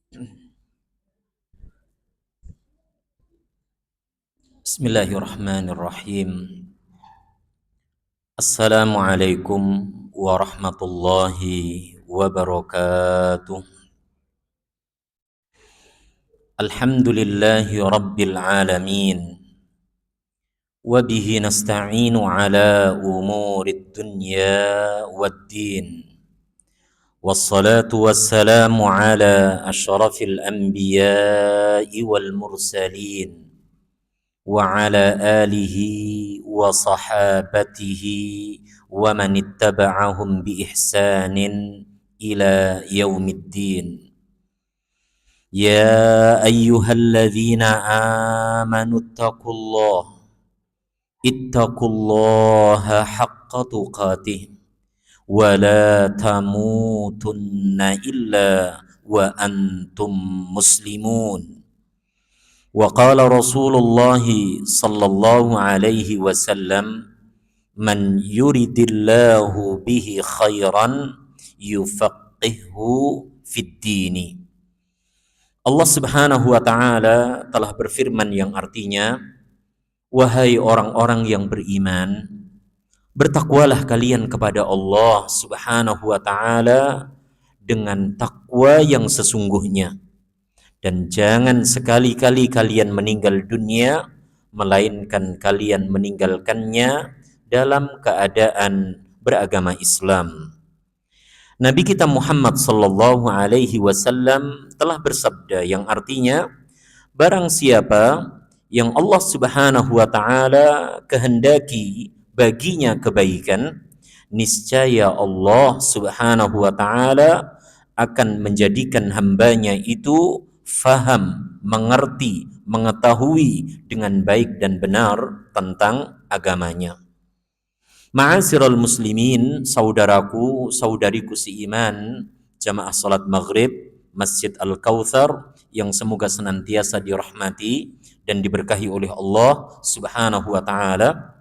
Bismillahirrahmanirrahim. Assalamualaikum warahmatullahi wabarakatuh. Alhamdulillahi rabbil alamin. Wabihi nasta'inu ala umurid dunya waddin. Wassalatu wassalamu ala ashrafil anbiya'i wal mursalin. وعلى آله وصحابته ومن اتبعهم بإحسان إلى يوم الدين. يا أيها الذين آمنوا اتقوا الله حق تقاته ولا تموتن إلا وأنتم مسلمون. وقال رسول الله صلى الله عليه وسلم من يرد الله به خيرا يفقهه في الدين. Allah subhanahu wa ta'ala telah berfirman yang artinya, wahai orang-orang yang beriman, bertakwalah kalian kepada Allah subhanahu wa ta'ala dengan takwa yang sesungguhnya. Dan jangan sekali-kali kalian meninggal dunia, melainkan kalian meninggalkannya dalam keadaan beragama Islam. Nabi kita Muhammad sallallahu alaihi wasallam telah bersabda yang artinya, barang siapa yang Allah subhanahu wa ta'ala kehendaki baginya kebaikan, niscaya Allah subhanahu wa ta'ala akan menjadikan hambanya itu faham, mengerti, mengetahui dengan baik dan benar tentang agamanya. Ma'asyiral muslimin, saudaraku, saudariku seiman, jamaah salat maghrib Masjid Al-Kautsar yang semoga senantiasa dirahmati dan diberkahi oleh Allah subhanahu wa ta'ala.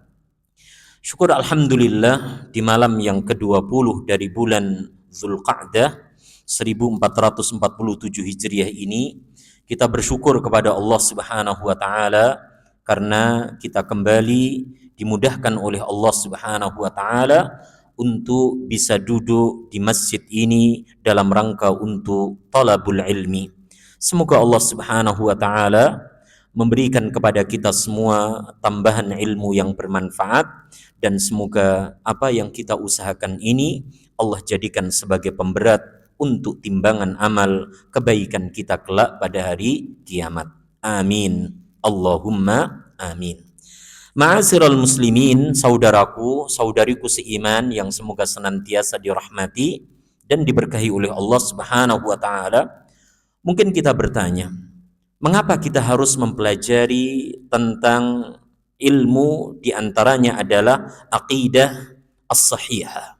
Syukur alhamdulillah, di malam yang ke-20 dari bulan Zulqa'dah 1447 Hijriah ini, kita bersyukur kepada Allah subhanahu wa ta'ala karena kita kembali dimudahkan oleh Allah subhanahu wa ta'ala untuk bisa duduk di masjid ini dalam rangka untuk talabul ilmi. Semoga Allah subhanahu wa ta'ala memberikan kepada kita semua tambahan ilmu yang bermanfaat, dan semoga apa yang kita usahakan ini Allah jadikan sebagai pemberat untuk timbangan amal kebaikan kita kelak pada hari kiamat. Amin. Allahumma amin. Ma'asyiral muslimin, saudaraku, saudariku seiman yang semoga senantiasa dirahmati dan diberkahi oleh Allah subhanahu wa ta'ala. Mungkin kita bertanya, mengapa kita harus mempelajari tentang ilmu, diantaranya adalah aqidah as-sahihah.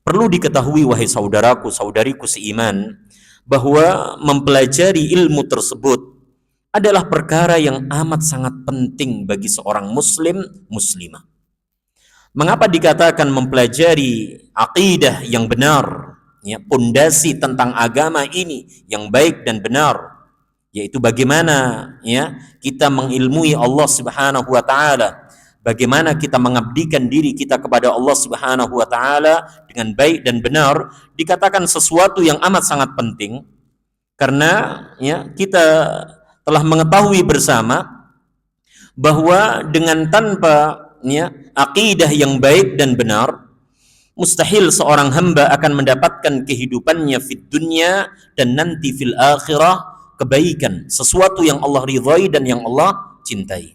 Perlu diketahui wahai saudaraku, saudariku seiman, bahwa mempelajari ilmu tersebut adalah perkara yang amat sangat penting bagi seorang muslim, muslimah. Mengapa dikatakan mempelajari aqidah yang benar, ya, pondasi tentang agama ini yang baik dan benar, yaitu bagaimana ya kita mengilmui Allah subhanahu wa ta'ala, bagaimana kita mengabdikan diri kita kepada Allah subhanahu wa ta'ala dengan baik dan benar, dikatakan sesuatu yang amat sangat penting karena ya kita telah mengetahui bersama bahwa dengan tanpa ya akidah yang baik dan benar, mustahil seorang hamba akan mendapatkan kehidupannya fid dunya dan nanti fil akhirah kebaikan, sesuatu yang Allah ridhai dan yang Allah cintai.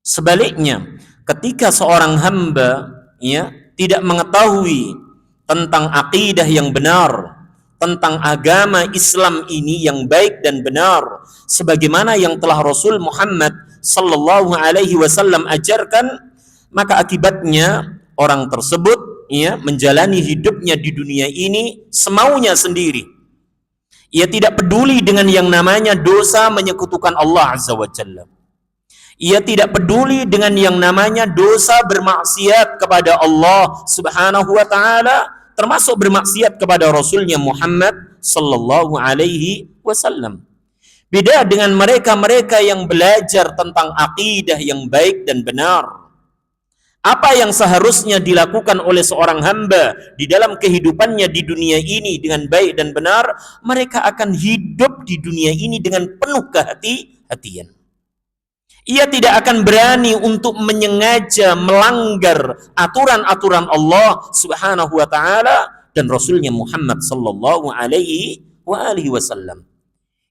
Sebaliknya, ketika seorang hamba ya tidak mengetahui tentang akidah yang benar, tentang agama Islam ini yang baik dan benar, sebagaimana yang telah Rasul Muhammad sallallahu alaihi wasallam ajarkan, maka akibatnya orang tersebut ya menjalani hidupnya di dunia ini semaunya sendiri. Ia tidak peduli dengan yang namanya dosa menyekutukan Allah azza wa jalla. Ia tidak peduli dengan yang namanya dosa bermaksiat kepada Allah subhanahu wa ta'ala, termasuk bermaksiat kepada Rasulnya Muhammad sallallahu alaihi wasallam. Beda dengan mereka-mereka yang belajar tentang akidah yang baik dan benar. Apa yang seharusnya dilakukan oleh seorang hamba di dalam kehidupannya di dunia ini dengan baik dan benar, mereka akan hidup di dunia ini dengan penuh kehati-hatian. Ia tidak akan berani untuk menyengaja melanggar aturan-aturan Allah Subhanahu wa taala dan Rasulnya Muhammad sallallahu alaihi wasallam.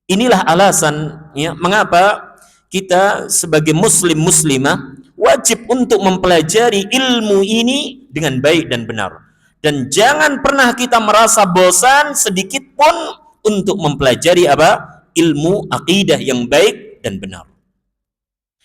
Inilah alasan ya, mengapa kita sebagai muslim muslimah wajib untuk mempelajari ilmu ini dengan baik dan benar. Dan jangan pernah kita merasa bosan sedikit pun untuk mempelajari apa? Ilmu akidah yang baik dan benar.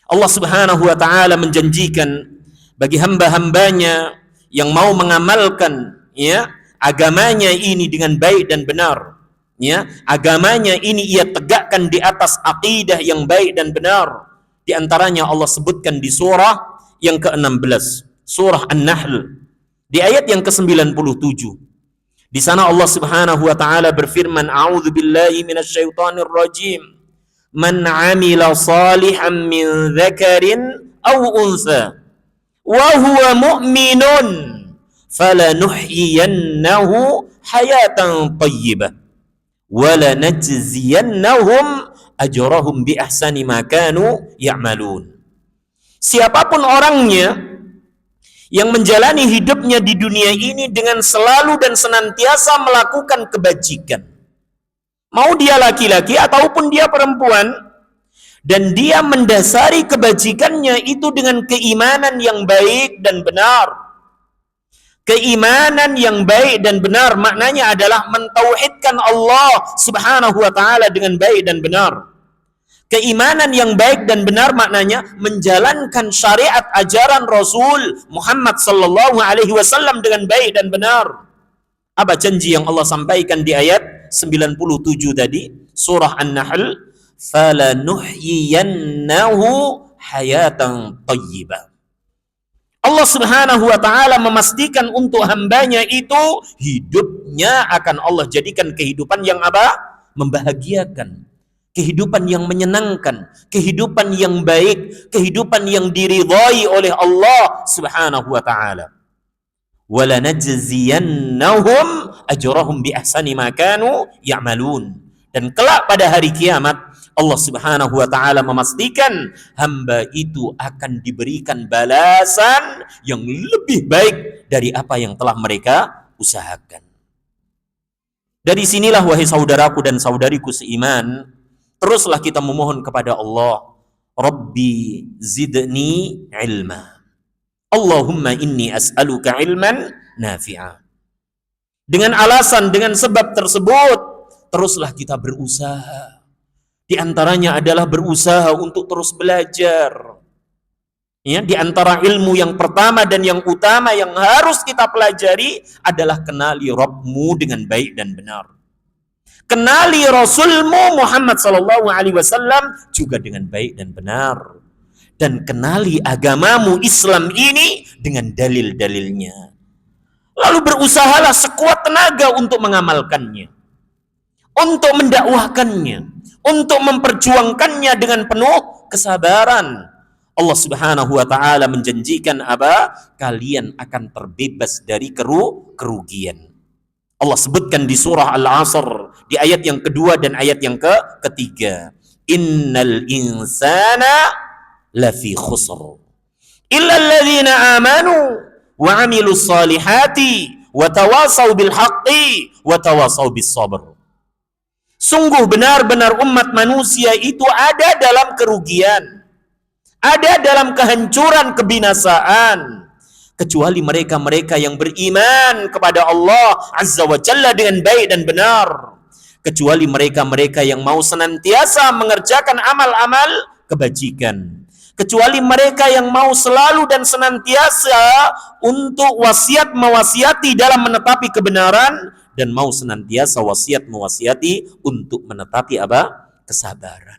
Allah Subhanahu wa taala menjanjikan bagi hamba-hambanya yang mau mengamalkan ya agamanya ini dengan baik dan benar. Ya, agamanya ini ia tegakkan di atas akidah yang baik dan benar. Di antaranya Allah sebutkan di surah yang ke-16, surah An-Nahl, di ayat yang ke-97. Di sana Allah Subhanahu wa taala berfirman, "A'udzu billahi minasyaitonir rajim. Man 'amila shalihan min dzakarin aw untha wa huwa mu'minun falanuhyiyannahu hayatan thayyibah wa lanajziyannahum ajrahum bi ahsani ma kanu ya'malun." Siapapun orangnya yang menjalani hidupnya di dunia ini dengan selalu dan senantiasa melakukan kebajikan, mau dia laki-laki ataupun dia perempuan, dan dia mendasari kebajikannya itu dengan keimanan yang baik dan benar. Keimanan yang baik dan benar maknanya adalah mentauhidkan Allah Subhanahu wa taala dengan baik dan benar. Keimanan yang baik dan benar maknanya menjalankan syariat ajaran Rasul Muhammad sallallahu alaihi wasallam dengan baik dan benar. Apa janji yang Allah sampaikan di ayat 97 tadi, surah An-Nahl, "Falanuhyiyannahu hayatan thayyibah." Allah Subhanahu wa taala memastikan untuk hambanya itu hidupnya akan Allah jadikan kehidupan yang apa? Membahagiakan. Kehidupan yang menyenangkan, kehidupan yang baik, kehidupan yang diridhai oleh Allah Subhanahu wa taala. Wala najziyannahum ajrahum bi ahsani ma kanu ya'malun. Dan kelak pada hari kiamat Allah Subhanahu wa taala memastikan hamba itu akan diberikan balasan yang lebih baik dari apa yang telah mereka usahakan. Dari sinilah wahai saudaraku dan saudariku seiman, teruslah kita memohon kepada Allah, Rabbi zidni ilma. Allahumma inni as'aluka ilman nafi'a. Dengan alasan, dengan sebab tersebut, teruslah kita berusaha. Di antaranya adalah berusaha untuk terus belajar. Ya, di antara ilmu yang pertama dan yang utama yang harus kita pelajari adalah kenali Rabbmu dengan baik dan benar. Kenali Rasulmu Muhammad sallallahu alaihi wasallam juga dengan baik dan benar. Dan kenali agamamu Islam ini dengan dalil-dalilnya. Lalu berusahalah sekuat tenaga untuk mengamalkannya, untuk mendakwahkannya, untuk memperjuangkannya dengan penuh kesabaran. Allah Subhanahu wa taala menjanjikan apa? Kalian akan terbebas dari kerugian. Allah sebutkan di surah Al-Asr di ayat yang kedua dan ayat yang ketiga, innal insana lafi khusr illa alladhina amanu wa amilus salihati wa tawasaw bil haqqi wa tawasaw bis sabr. Sungguh benar-benar umat manusia itu ada dalam kerugian, ada dalam kehancuran, kebinasaan, kecuali mereka-mereka yang beriman kepada Allah Azza wa Jalla dengan baik dan benar, kecuali mereka-mereka yang mau senantiasa mengerjakan amal-amal kebajikan, kecuali mereka yang mau selalu dan senantiasa untuk wasiat mewasiati dalam menetapi kebenaran, dan mau senantiasa wasiat mewasiati untuk menetapi apa? Kesabaran.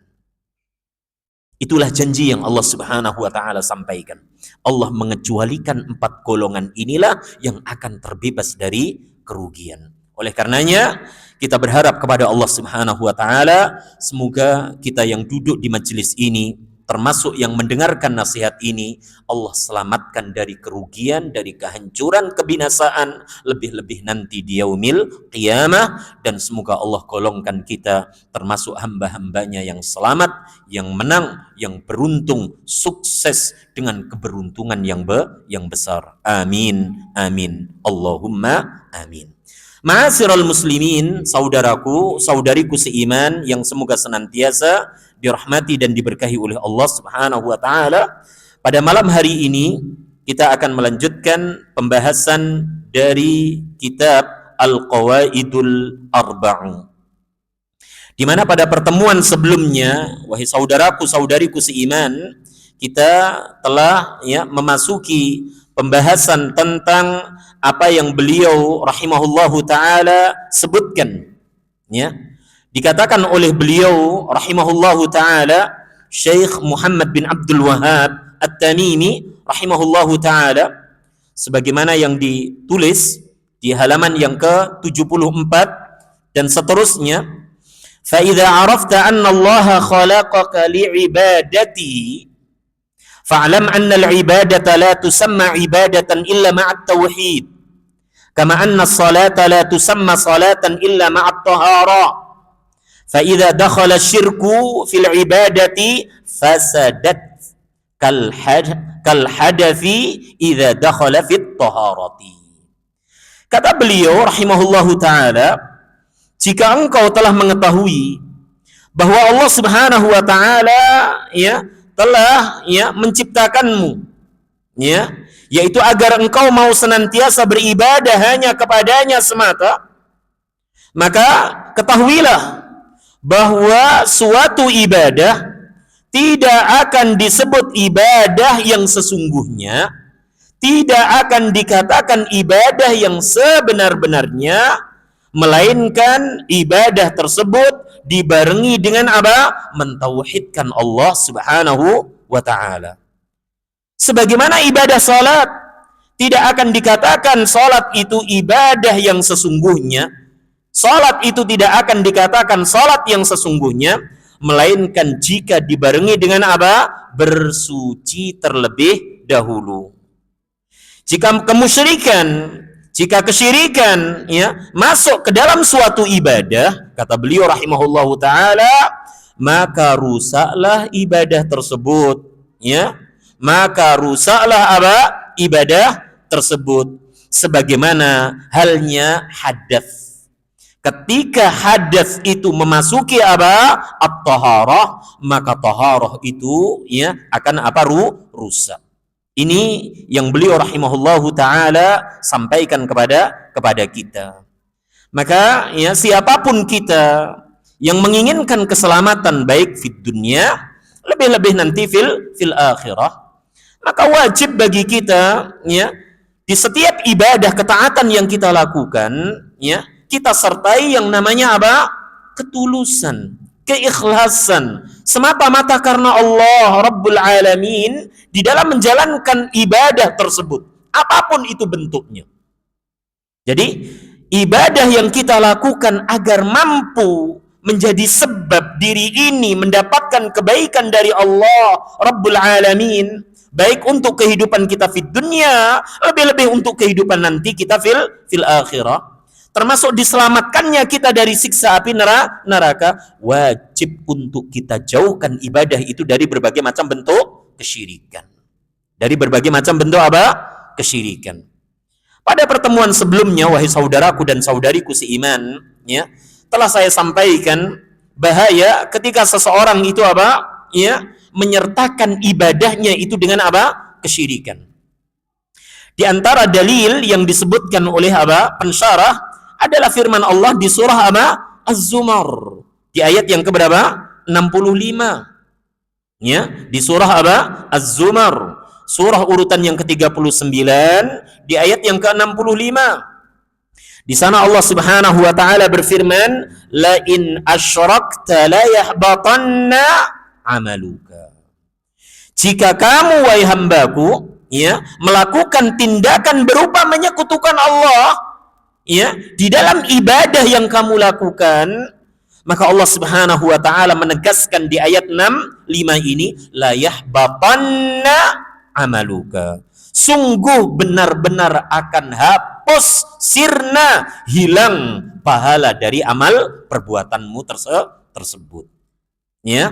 Itulah janji yang Allah Subhanahu wa taala sampaikan. Allah mengecualikan 4 golongan inilah yang akan terbebas dari kerugian. Oleh karenanya kita berharap kepada Allah Subhanahu wa taala, semoga kita yang duduk di majelis ini, termasuk yang mendengarkan nasihat ini, Allah selamatkan dari kerugian, dari kehancuran, kebinasaan, lebih-lebih nanti di yaumil qiyamah, dan semoga Allah golongkan kita termasuk hamba-hambanya yang selamat, yang menang, yang beruntung, sukses dengan keberuntungan yang besar. Amin, amin, Allahumma amin. Ma'asyiral muslimin, saudaraku, saudariku seiman yang semoga senantiasa dirahmati dan diberkahi oleh Allah Subhanahu wa taala. Pada malam hari ini kita akan melanjutkan pembahasan dari kitab Al-Qawaidul Arba'u. Di mana pada pertemuan sebelumnya, wahai saudaraku, saudariku seiman, kita telah memasuki pembahasan tentang apa yang beliau rahimahullahu taala sebutkan, dikatakan oleh beliau rahimahullahu taala, Syekh Muhammad bin Abdul Wahhab At-Tamimi rahimahullahu taala, sebagaimana yang ditulis di halaman yang ke-74 dan seterusnya. Fa idza arafta anna Allah khalaqaka li'ibadatihi fa'lam anna al-ibadata la tusamma ibadatan illa ma'at tauhid, kama anna as-salata la tusamma salatan illa ma'at tahara. Fa idza dakhala asy-syirku fil ibadati fasadat kal hadathi idza dakhala fit taharati. Kata beliau rahimahullahu taala, jika engkau telah mengetahui bahwa Allah Subhanahu wa taala telah menciptakanmu, yaitu agar engkau mau senantiasa beribadah hanya kepadanya semata, maka ketahuilah bahwa suatu ibadah tidak akan disebut ibadah yang sesungguhnya, tidak akan dikatakan ibadah yang sebenar-benarnya, melainkan ibadah tersebut dibarengi dengan apa? Mentauhidkan Allah Subhanahu wa taala. Sebagaimana ibadah salat tidak akan dikatakan salat itu ibadah yang sesungguhnya, salat itu tidak akan dikatakan salat yang sesungguhnya, melainkan jika dibarengi dengan apa? Bersuci terlebih dahulu. Jika kesyirikan masuk ke dalam suatu ibadah, kata beliau rahimahullahu taala, maka rusaklah ibadah tersebut, maka rusaklah apa? Ibadah tersebut. Sebagaimana halnya hadas. Ketika hadas itu memasuki apa? At-taharah, maka taharah itu akan apa? Rusak. Ini yang beliau rahimahullahu taala sampaikan kepada kita. Maka siapapun kita yang menginginkan keselamatan baik di dunia, lebih-lebih nanti fil akhirah, maka wajib bagi kita di setiap ibadah ketaatan yang kita lakukan, kita sertai yang namanya apa? Ketulusan, keikhlasan, semata-mata karena Allah Rabbul Alamin di dalam menjalankan ibadah tersebut, apapun itu bentuknya. Jadi ibadah yang kita lakukan agar mampu menjadi sebab diri ini mendapatkan kebaikan dari Allah Rabbul Alamin, baik untuk kehidupan kita di dunia, lebih-lebih untuk kehidupan nanti kita fil akhirah, termasuk diselamatkannya kita dari siksa api neraka, wajib untuk kita jauhkan ibadah itu dari berbagai macam bentuk kesyirikan. Dari berbagai macam bentuk apa? Kesyirikan. Pada pertemuan sebelumnya, wahai saudaraku dan saudariku seiman, telah saya sampaikan bahaya ketika seseorang itu apa? Menyertakan ibadahnya itu dengan apa? Kesyirikan. Di antara dalil yang disebutkan oleh apa? Pensyarah adalah firman Allah di surah apa? Az-Zumar. Di ayat yang keberapa? 65. Di surah apa? Az-Zumar. Surah urutan yang ke-39 di ayat yang ke-65. Di sana Allah Subhanahu wa taala berfirman, "La in asyrakta la yahbatanna 'amaluka." Jika kamu wahai hambaku melakukan tindakan berupa menyekutukan Allah, ya, di dalam ibadah yang kamu lakukan, maka Allah Subhanahu wa taala menegaskan di ayat 65 ini, la yahbatanna amaluka. Sungguh benar-benar akan hapus, sirna, hilang pahala dari amal perbuatanmu tersebut. Ya.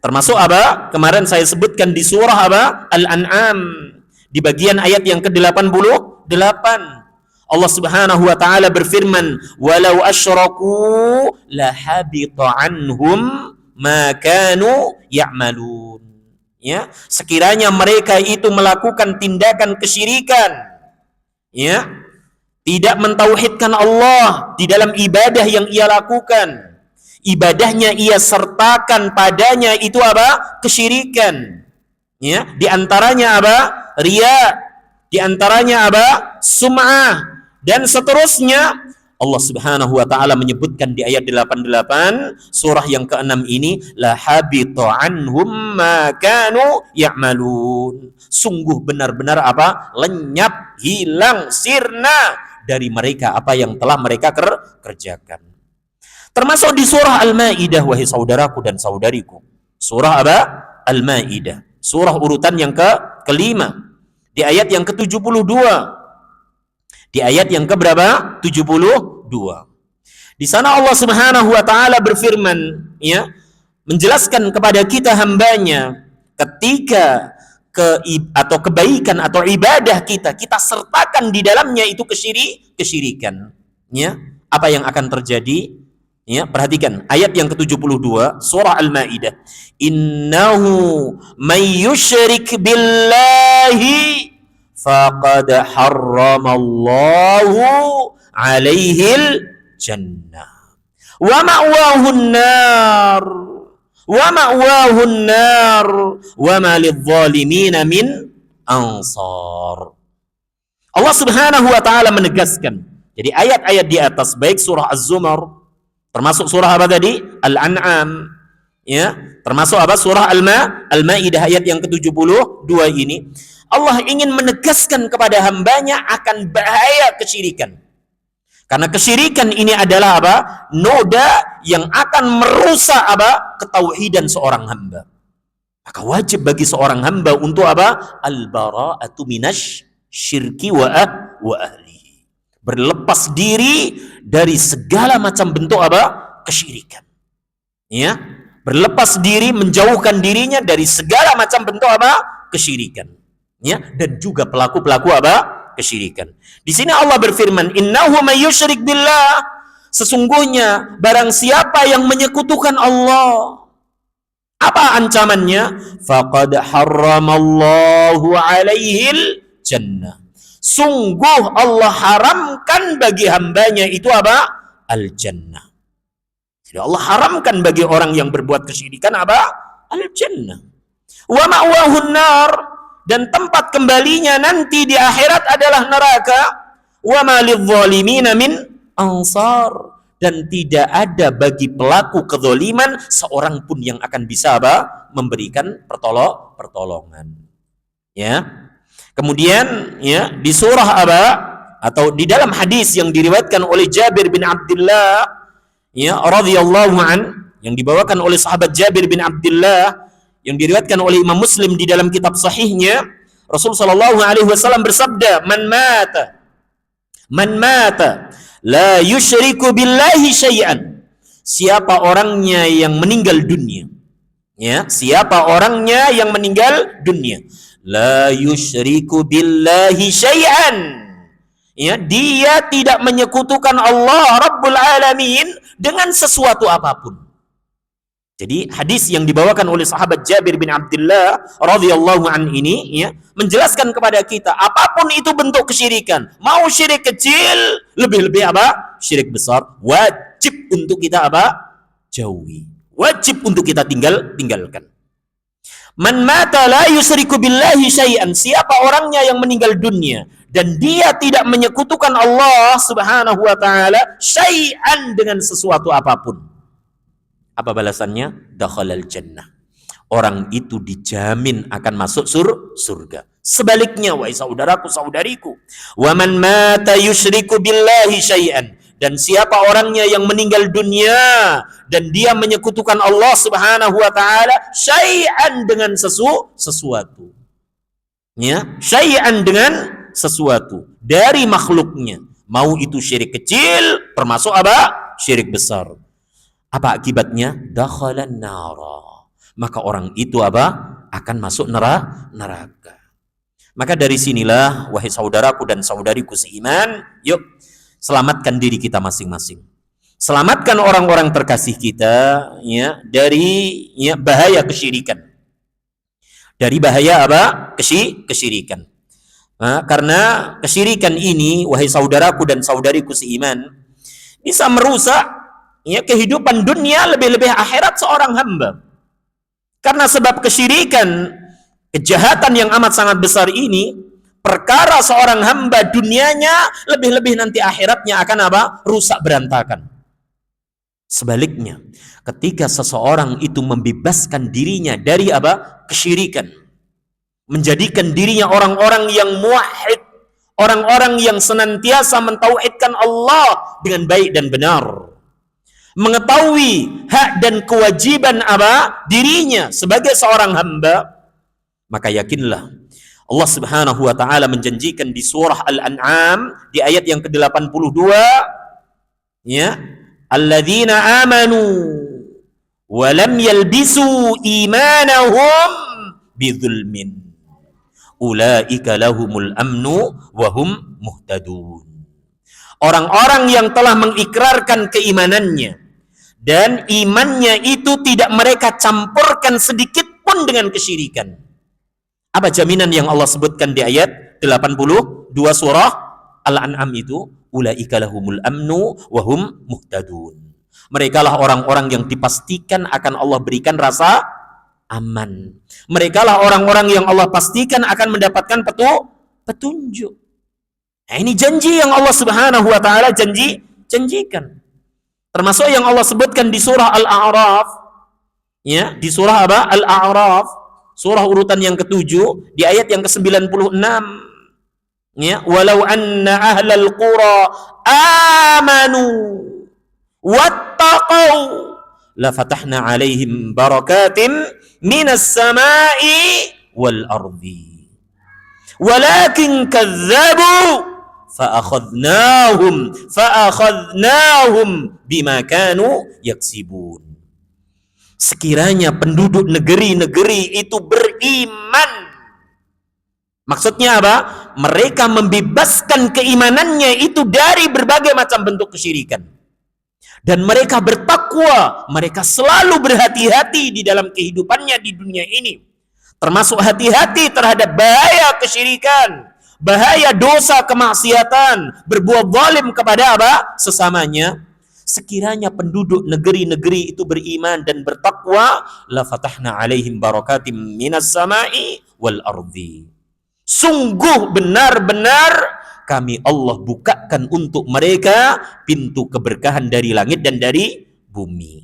Termasuk apa? Kemarin saya sebutkan di surah apa? Al-An'am. Di bagian ayat yang ke-88. Allah Subhanahu wa taala berfirman, "Walau asyraku lahabita anhum ma kanu ya'malun." Ya, sekiranya mereka itu melakukan tindakan kesyirikan, ya, tidak mentauhidkan Allah di dalam ibadah yang ia lakukan, ibadahnya ia sertakan padanya itu apa? Kesyirikan. Ya, di antaranya apa? Riya, di antaranya apa? Sum'ah, dan seterusnya. Allah Subhanahu wa taala menyebutkan di ayat 88 surah yang ke-6 ini, la habita anhum ma kanu ya'malun. Sungguh benar-benar apa? Lenyap, hilang, sirna dari mereka apa yang telah mereka kerjakan. Termasuk di surah Al-Maidah, wahai saudaraku dan saudariku. Surah apa? Al-Maidah. Surah urutan yang kelima. Di ayat yang ke-72. Di ayat yang keberapa? 72. Di sana Allah Subhanahu wa taala berfirman, ya, menjelaskan kepada kita hambanya ketika atau kebaikan atau ibadah kita sertakan di dalamnya itu kesyirikan, ya, apa yang akan terjadi? Ya, perhatikan ayat yang ke-72 surah Al-Maidah. Innahu may yusyrik billahi faqad harramallahu alaihil jannah wa ma'wahun nar wa ma lidh-dhalimin min ansar. Allah Subhanahu wa taala menegaskan. Jadi ayat-ayat di atas baik surah Az-Zumar, termasuk surah apa tadi? Al-An'am, ya, termasuk apa? Surah Al-Maidah ayat yang ke-72 ini, Allah ingin menegaskan kepada hambanya akan bahaya kesyirikan. Karena kesyirikan ini adalah apa? Noda yang akan merusak apa? Ketauhidan seorang hamba. Maka wajib bagi seorang hamba untuk apa? Al-bara'atu minasy syirki wa ahlihi. Berlepas diri dari segala macam bentuk apa? Kesyirikan. Ya, berlepas diri, menjauhkan dirinya dari segala macam bentuk apa? Kesyirikan. Ya, dan juga pelaku-pelaku apa? Kesyirikan. Di sini Allah berfirman, innahu may yusyrik billah, sesungguhnya barang siapa yang menyekutukan Allah, apa ancamannya? Faqad harramallahu alaihil jannah. Sungguh Allah haramkan bagi hambanya itu apa? Al-jannah. Jadi Allah haramkan bagi orang yang berbuat kesyirikan apa? Al-jannah. Wa ma'wahun nar, dan tempat kembalinya nanti di akhirat adalah neraka. Wa ma lidh-dhalimin min ansar, dan tidak ada bagi pelaku kezaliman seorang pun yang akan bisa apa? Memberikan pertolongan. Ya. Kemudian ya, di surah apa? Atau di dalam hadis yang diriwayatkan oleh Jabir bin Abdullah, ya, radhiyallahu an, yang dibawakan oleh sahabat Jabir bin Abdullah, yang diriwayatkan oleh Imam Muslim di dalam kitab sahihnya, Rasul sallallahu alaihi wasallam bersabda, man mata la yusyriku billahi syai'an. Siapa orangnya yang meninggal dunia, ya, siapa orangnya yang meninggal dunia, la yusyriku billahi syai'an, ya, dia tidak menyekutukan Allah Rabbul Alamin dengan sesuatu apapun. Jadi hadis yang dibawakan oleh sahabat Jabir bin Abdullah radhiyallahu an ini, ya, menjelaskan kepada kita apapun itu bentuk kesyirikan, mau syirik kecil, lebih-lebih apa? Syirik besar, wajib untuk kita apa? Jauhi. Wajib untuk kita tinggalkan. Man mata la yusyriku billahi syai'an, siapa orangnya yang meninggal dunia dan dia tidak menyekutukan Allah Subhanahu wa taala syai'an dengan sesuatu apapun. Apa balasannya? Dakhalal jannah. Orang itu dijamin akan masuk surga. Sebaliknya, wahai saudaraku saudariku, wa man mata yusyriku billahi syai'an, dan siapa orangnya yang meninggal dunia dan dia menyekutukan Allah Subhanahu wa taala syai'an dengan sesuatu. Ya, syai'an dengan sesuatu dari makhluknya, mau itu syirik kecil termasuk apa? Syirik besar. Apa akibatnya? Dakhalan nara. Maka orang itu apa? Akan masuk neraka. Maka dari sinilah, wahai saudaraku dan saudariku seiman, yuk selamatkan diri kita masing-masing. Selamatkan orang-orang terkasih kita ya dari ya bahaya kesyirikan. Dari bahaya apa? Kesyirikan. Nah, karena kesyirikan ini, wahai saudaraku dan saudariku seiman, bisa merusak ya kehidupan dunia, lebih-lebih akhirat seorang hamba. Karena sebab kesyirikan, kejahatan yang amat sangat besar ini, perkara seorang hamba dunianya, lebih-lebih nanti akhiratnya akan apa? Rusak berantakan. Sebaliknya, ketika seseorang itu membebaskan dirinya dari apa? Kesyirikan, menjadikan dirinya orang-orang yang muwahhid, orang-orang yang senantiasa mentauhidkan Allah dengan baik dan benar, mengetahui hak dan kewajiban apa? Dirinya sebagai seorang hamba, maka yakinlah Allah Subhanahu wa taala menjanjikan di surah Al-An'am di ayat yang ke-82, ya, alladzina amanu wa lam yalbisu imanahum bidzulmin ulaika lahumul amnu wa hum muhtadun. Orang-orang yang telah mengikrarkan keimanannya dan imannya itu tidak mereka campurkan sedikit pun dengan kesyirikan. Apa jaminan yang Allah sebutkan di ayat 82 surah Al-An'am itu? Ulaika lahumul amnu wa hum muhtadun. Mereka lah orang-orang yang dipastikan akan Allah berikan rasa aman. Mereka lah orang-orang yang Allah pastikan akan mendapatkan petunjuk. Nah, ini janji yang Allah Subhanahu wa taala janjikan. Termasuk yang Allah sebutkan di surah Al-A'raf, ya, di surah apa? Al-A'raf, surah urutan yang ke-7 di ayat yang ke-96. Ya, walau anna ahlal qura amanu wattaqau la fatahna alaihim barakatim minas samai wal ardi walakin kadzabu fa'akhadnahum bima kanu yaksibun. Sekiranya penduduk negeri-negeri itu beriman, maksudnya apa? Mereka membebaskan keimanannya itu dari berbagai macam bentuk kesyirikan, dan mereka bertakwa, mereka selalu berhati-hati di dalam kehidupannya di dunia ini, termasuk hati-hati terhadap bahaya kesyirikan, bahaya dosa kemaksiatan, berbuat zalim kepada apa? Sesamanya. Sekiranya penduduk negeri-negeri itu beriman dan bertakwa, la fatahna alaihim barakatim minas samai wal ardi. Sungguh benar-benar kami Allah bukakan untuk mereka pintu keberkahan dari langit dan dari bumi.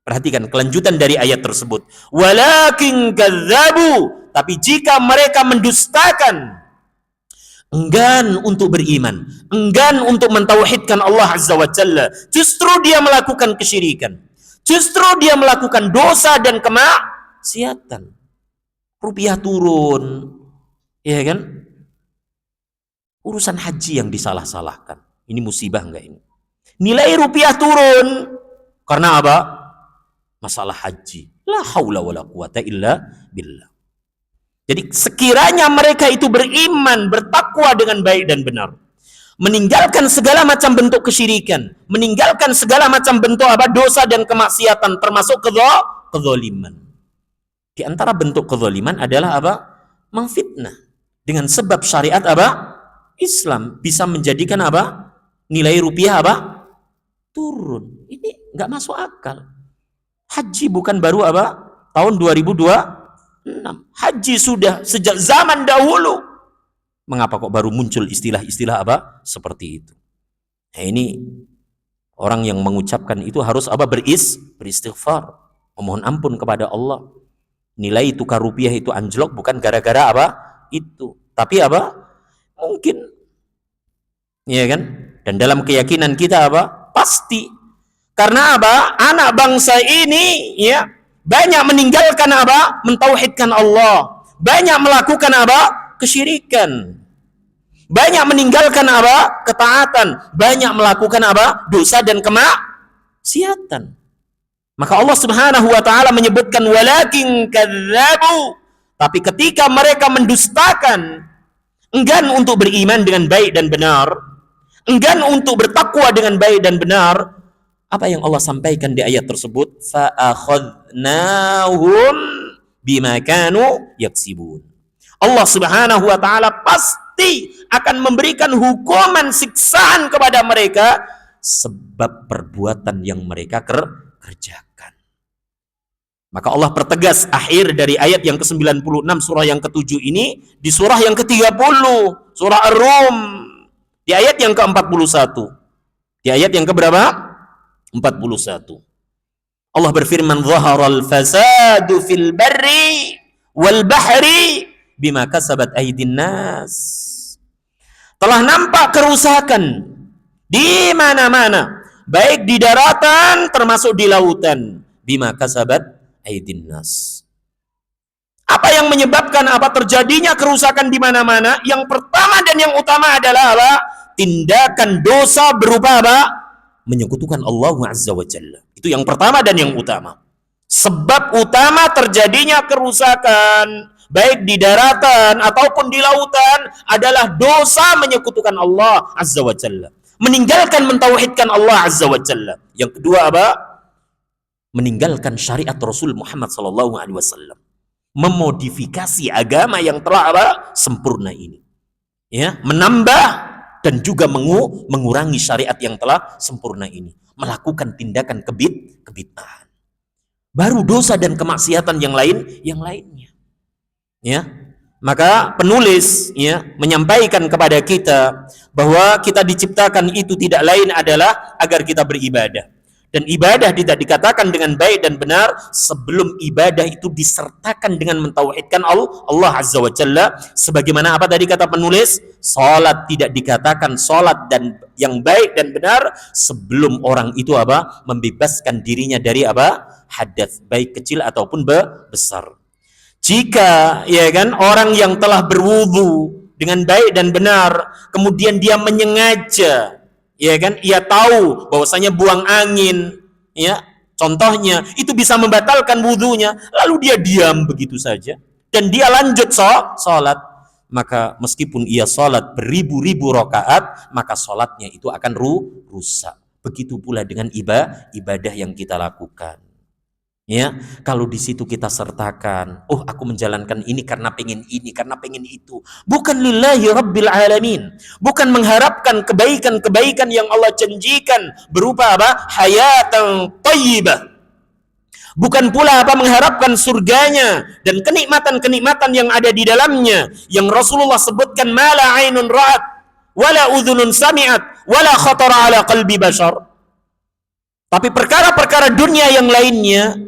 Perhatikan kelanjutan dari ayat tersebut. Walakin kadzabu, tapi jika mereka mendustakan, enggan untuk beriman, enggan untuk mentauhidkan Allah Azza wa Jalla, justru dia melakukan kesyirikan, justru dia melakukan dosa dan kemaksiatan. Rupiah turun, ya kan? Urusan haji yang disalah-salahkan. Ini musibah enggak ini? Nilai rupiah turun karena apa? Masalah haji. La haula wala quwata illa billah. Jadi sekiranya mereka itu beriman, bertakwa dengan baik dan benar, meninggalkan segala macam bentuk kesyirikan, meninggalkan segala macam bentuk apa? Dosa dan kemaksiatan, termasuk kezaliman. Di antara bentuk kezaliman adalah apa? Memfitnah. Dengan sebab syariat apa? Islam bisa menjadikan apa? Nilai rupiah apa? Turun. Ini nggak masuk akal. Haji bukan baru apa? Tahun 2026. Haji sudah sejak zaman dahulu. Mengapa kok baru muncul istilah-istilah apa? Seperti itu. Nah, ini orang yang mengucapkan itu harus apa? Beristighfar, memohon ampun kepada Allah. Nilai tukar rupiah itu anjlok bukan gara-gara apa? itu. Tapi apa? Mungkin, ya kan? Dan dalam keyakinan kita apa? Pasti. Karena apa? Anak bangsa ini ya banyak meninggalkan apa? Mentauhidkan Allah. Banyak melakukan apa? Kesyirikan. Banyak meninggalkan apa? Ketaatan. Banyak melakukan apa? Dosa dan kemaksiatan. Maka Allah Subhanahu wa taala menyebutkan walakin kadzabu. Tapi ketika mereka mendustakan, enggan untuk beriman dengan baik dan benar, enggan untuk bertakwa dengan baik dan benar, apa yang Allah sampaikan di ayat tersebut? Fa akhadnahum bima kanu yaksibun. Allah Subhanahu wa taala pasti akan memberikan hukuman siksaan kepada mereka sebab perbuatan yang mereka kerjakan. Maka Allah pertegas akhir dari ayat yang ke-96 surah yang ke-7 ini di surah yang ke-30, surah Ar-Rum, di ayat yang ke-41. Di ayat yang keberapa? 41. Allah berfirman, "Dhaharal fasadu fil barri wal bahri bima kasabat aydin nas." Telah nampak kerusakan di mana-mana, baik di daratan termasuk di lautan, bima kasabat aydin nas. Apa yang menyebabkan apa terjadinya kerusakan di mana-mana? Yang pertama dan yang utama adalah apa? Tindakan dosa berupa apa? Menyekutukan Allah Azza wa Jalla. Itu yang pertama dan yang utama. Sebab utama terjadinya kerusakan baik di daratan ataupun di lautan adalah dosa menyekutukan Allah Azza wa Jalla. Meninggalkan mentauhidkan Allah Azza wa Jalla. Yang kedua apa? Meninggalkan syariat Rasul Muhammad sallallahu alaihi wasallam. Memodifikasi agama yang telah apa? Sempurna ini. Ya, menambah dan juga mengurangi syariat yang telah sempurna ini, melakukan tindakan kebid'ahan, baru dosa dan kemaksiatan yang lainnya. Ya, maka penulis ya menyampaikan kepada kita bahwa kita diciptakan itu tidak lain adalah agar kita beribadah. Dan ibadah tidak dikatakan dengan baik dan benar sebelum ibadah itu disertakan dengan mentauhidkan Allah Azza wa Jalla. Sebagaimana apa tadi kata penulis, salat tidak dikatakan salat dan yang baik dan benar sebelum orang itu apa? Membebaskan dirinya dari apa? Hadas, baik kecil ataupun besar. Jika ya kan orang yang telah berwudu dengan baik dan benar kemudian dia menyengaja, ya kan, ia tahu bahwasanya buang angin, ya, contohnya itu bisa membatalkan wudunya, lalu dia diam begitu saja dan dia lanjut sholat, maka meskipun ia sholat beribu-ribu rakaat, maka sholatnya itu akan rusak. Begitu pula dengan ibadah yang kita lakukan. Ya, kalau di situ kita sertakan, oh aku menjalankan ini karena pengen ini, karena pengen itu, bukan lillahi rabbil alamin, bukan mengharapkan kebaikan-kebaikan yang Allah janjikan berupa apa? Hayatan thayyibah. Bukan pula apa mengharapkan surganya dan kenikmatan-kenikmatan yang ada di dalamnya yang Rasulullah sebutkan mala ainun ra'at wala udhunun sami'at wala khatara ala qalbi bashar. Tapi perkara-perkara dunia yang lainnya,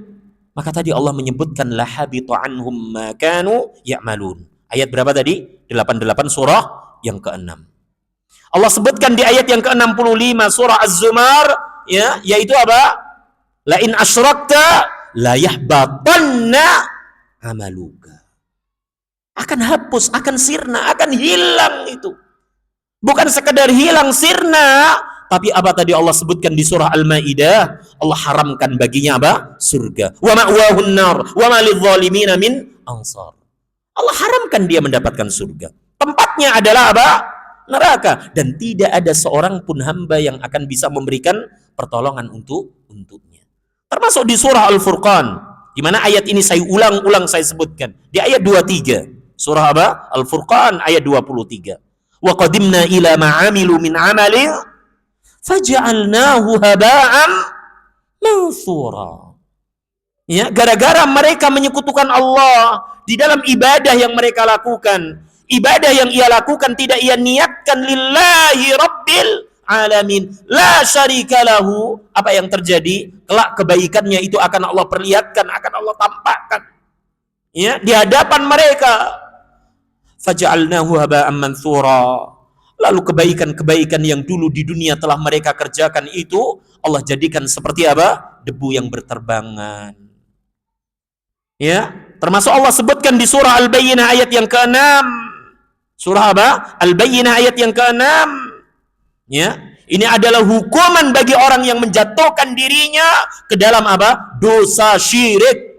maka tadi Allah menyebutkan la habitu anhum ma kanu ya'malun. Ayat berapa tadi? 88 surah yang ke-6. Allah sebutkan di ayat yang ke-65 surah Az-Zumar ya, yaitu apa? La in asyrakta la yahbatanna amaluka. Akan hapus, akan sirna, akan hilang itu. Bukan sekedar hilang sirna, tapi apa tadi Allah sebutkan di surah Al-Maidah? Allah haramkan baginya apa? Surga. Wa ma'wahun nar wa ma lidh-dhalimina min ansar. Allah haramkan dia mendapatkan surga. Tempatnya adalah apa? Neraka. Dan tidak ada seorang pun hamba yang akan bisa memberikan pertolongan untuknya. Termasuk di surah Al-Furqan, di mana ayat ini saya ulang-ulang saya sebutkan. Di ayat 23. Surah apa? Al-Furqan ayat 23. Wa qadimna ila ma 'amilu min 'amalin faja'alnahu haba'an mansura. Ya, gara-gara mereka menyekutukan Allah di dalam ibadah yang mereka lakukan, ibadah yang ia lakukan tidak ia niatkan lillahi rabbil alamin, la syarika lahu, apa yang terjadi? Kelak kebaikannya itu akan Allah perlihatkan, akan Allah tampakkan ya di hadapan mereka. faja'alnahu haba'an manthura. Lalu kebaikan-kebaikan yang dulu di dunia telah mereka kerjakan itu Allah jadikan seperti apa? Debu yang berterbangan. Ya, termasuk Allah sebutkan di surah Al-Bayyinah ayat yang ke-6. Surah apa? Al-Bayyinah ayat yang ke-6. Ya, ini adalah hukuman bagi orang yang menjatuhkan dirinya ke dalam apa? Dosa syirik.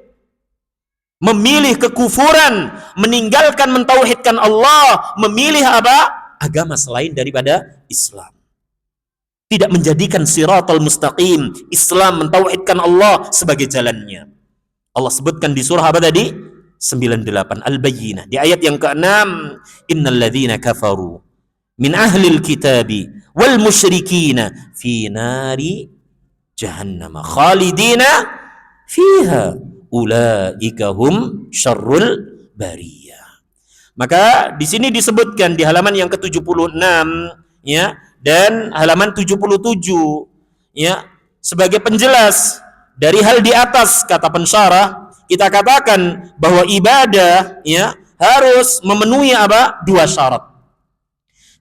Memilih kekufuran, meninggalkan mentauhidkan Allah, memilih apa? Agama selain daripada Islam. Tidak menjadikan siratal mustaqim, Islam mentauhidkan Allah sebagai jalannya. Allah sebutkan di surah apa tadi? 98 Al-Bayyinah. Di ayat yang ke-6, innal ladzina kafaru min ahlil kitabi wal musyrikina fi nari jahannam khalidina fiha ulaika hum syarrul bariyah. Maka di sini disebutkan di halaman yang ke-76 ya dan halaman 77 ya sebagai penjelas dari hal di atas kata pensyarah kita katakan bahwa ibadah ya harus memenuhi apa? Dua syarat.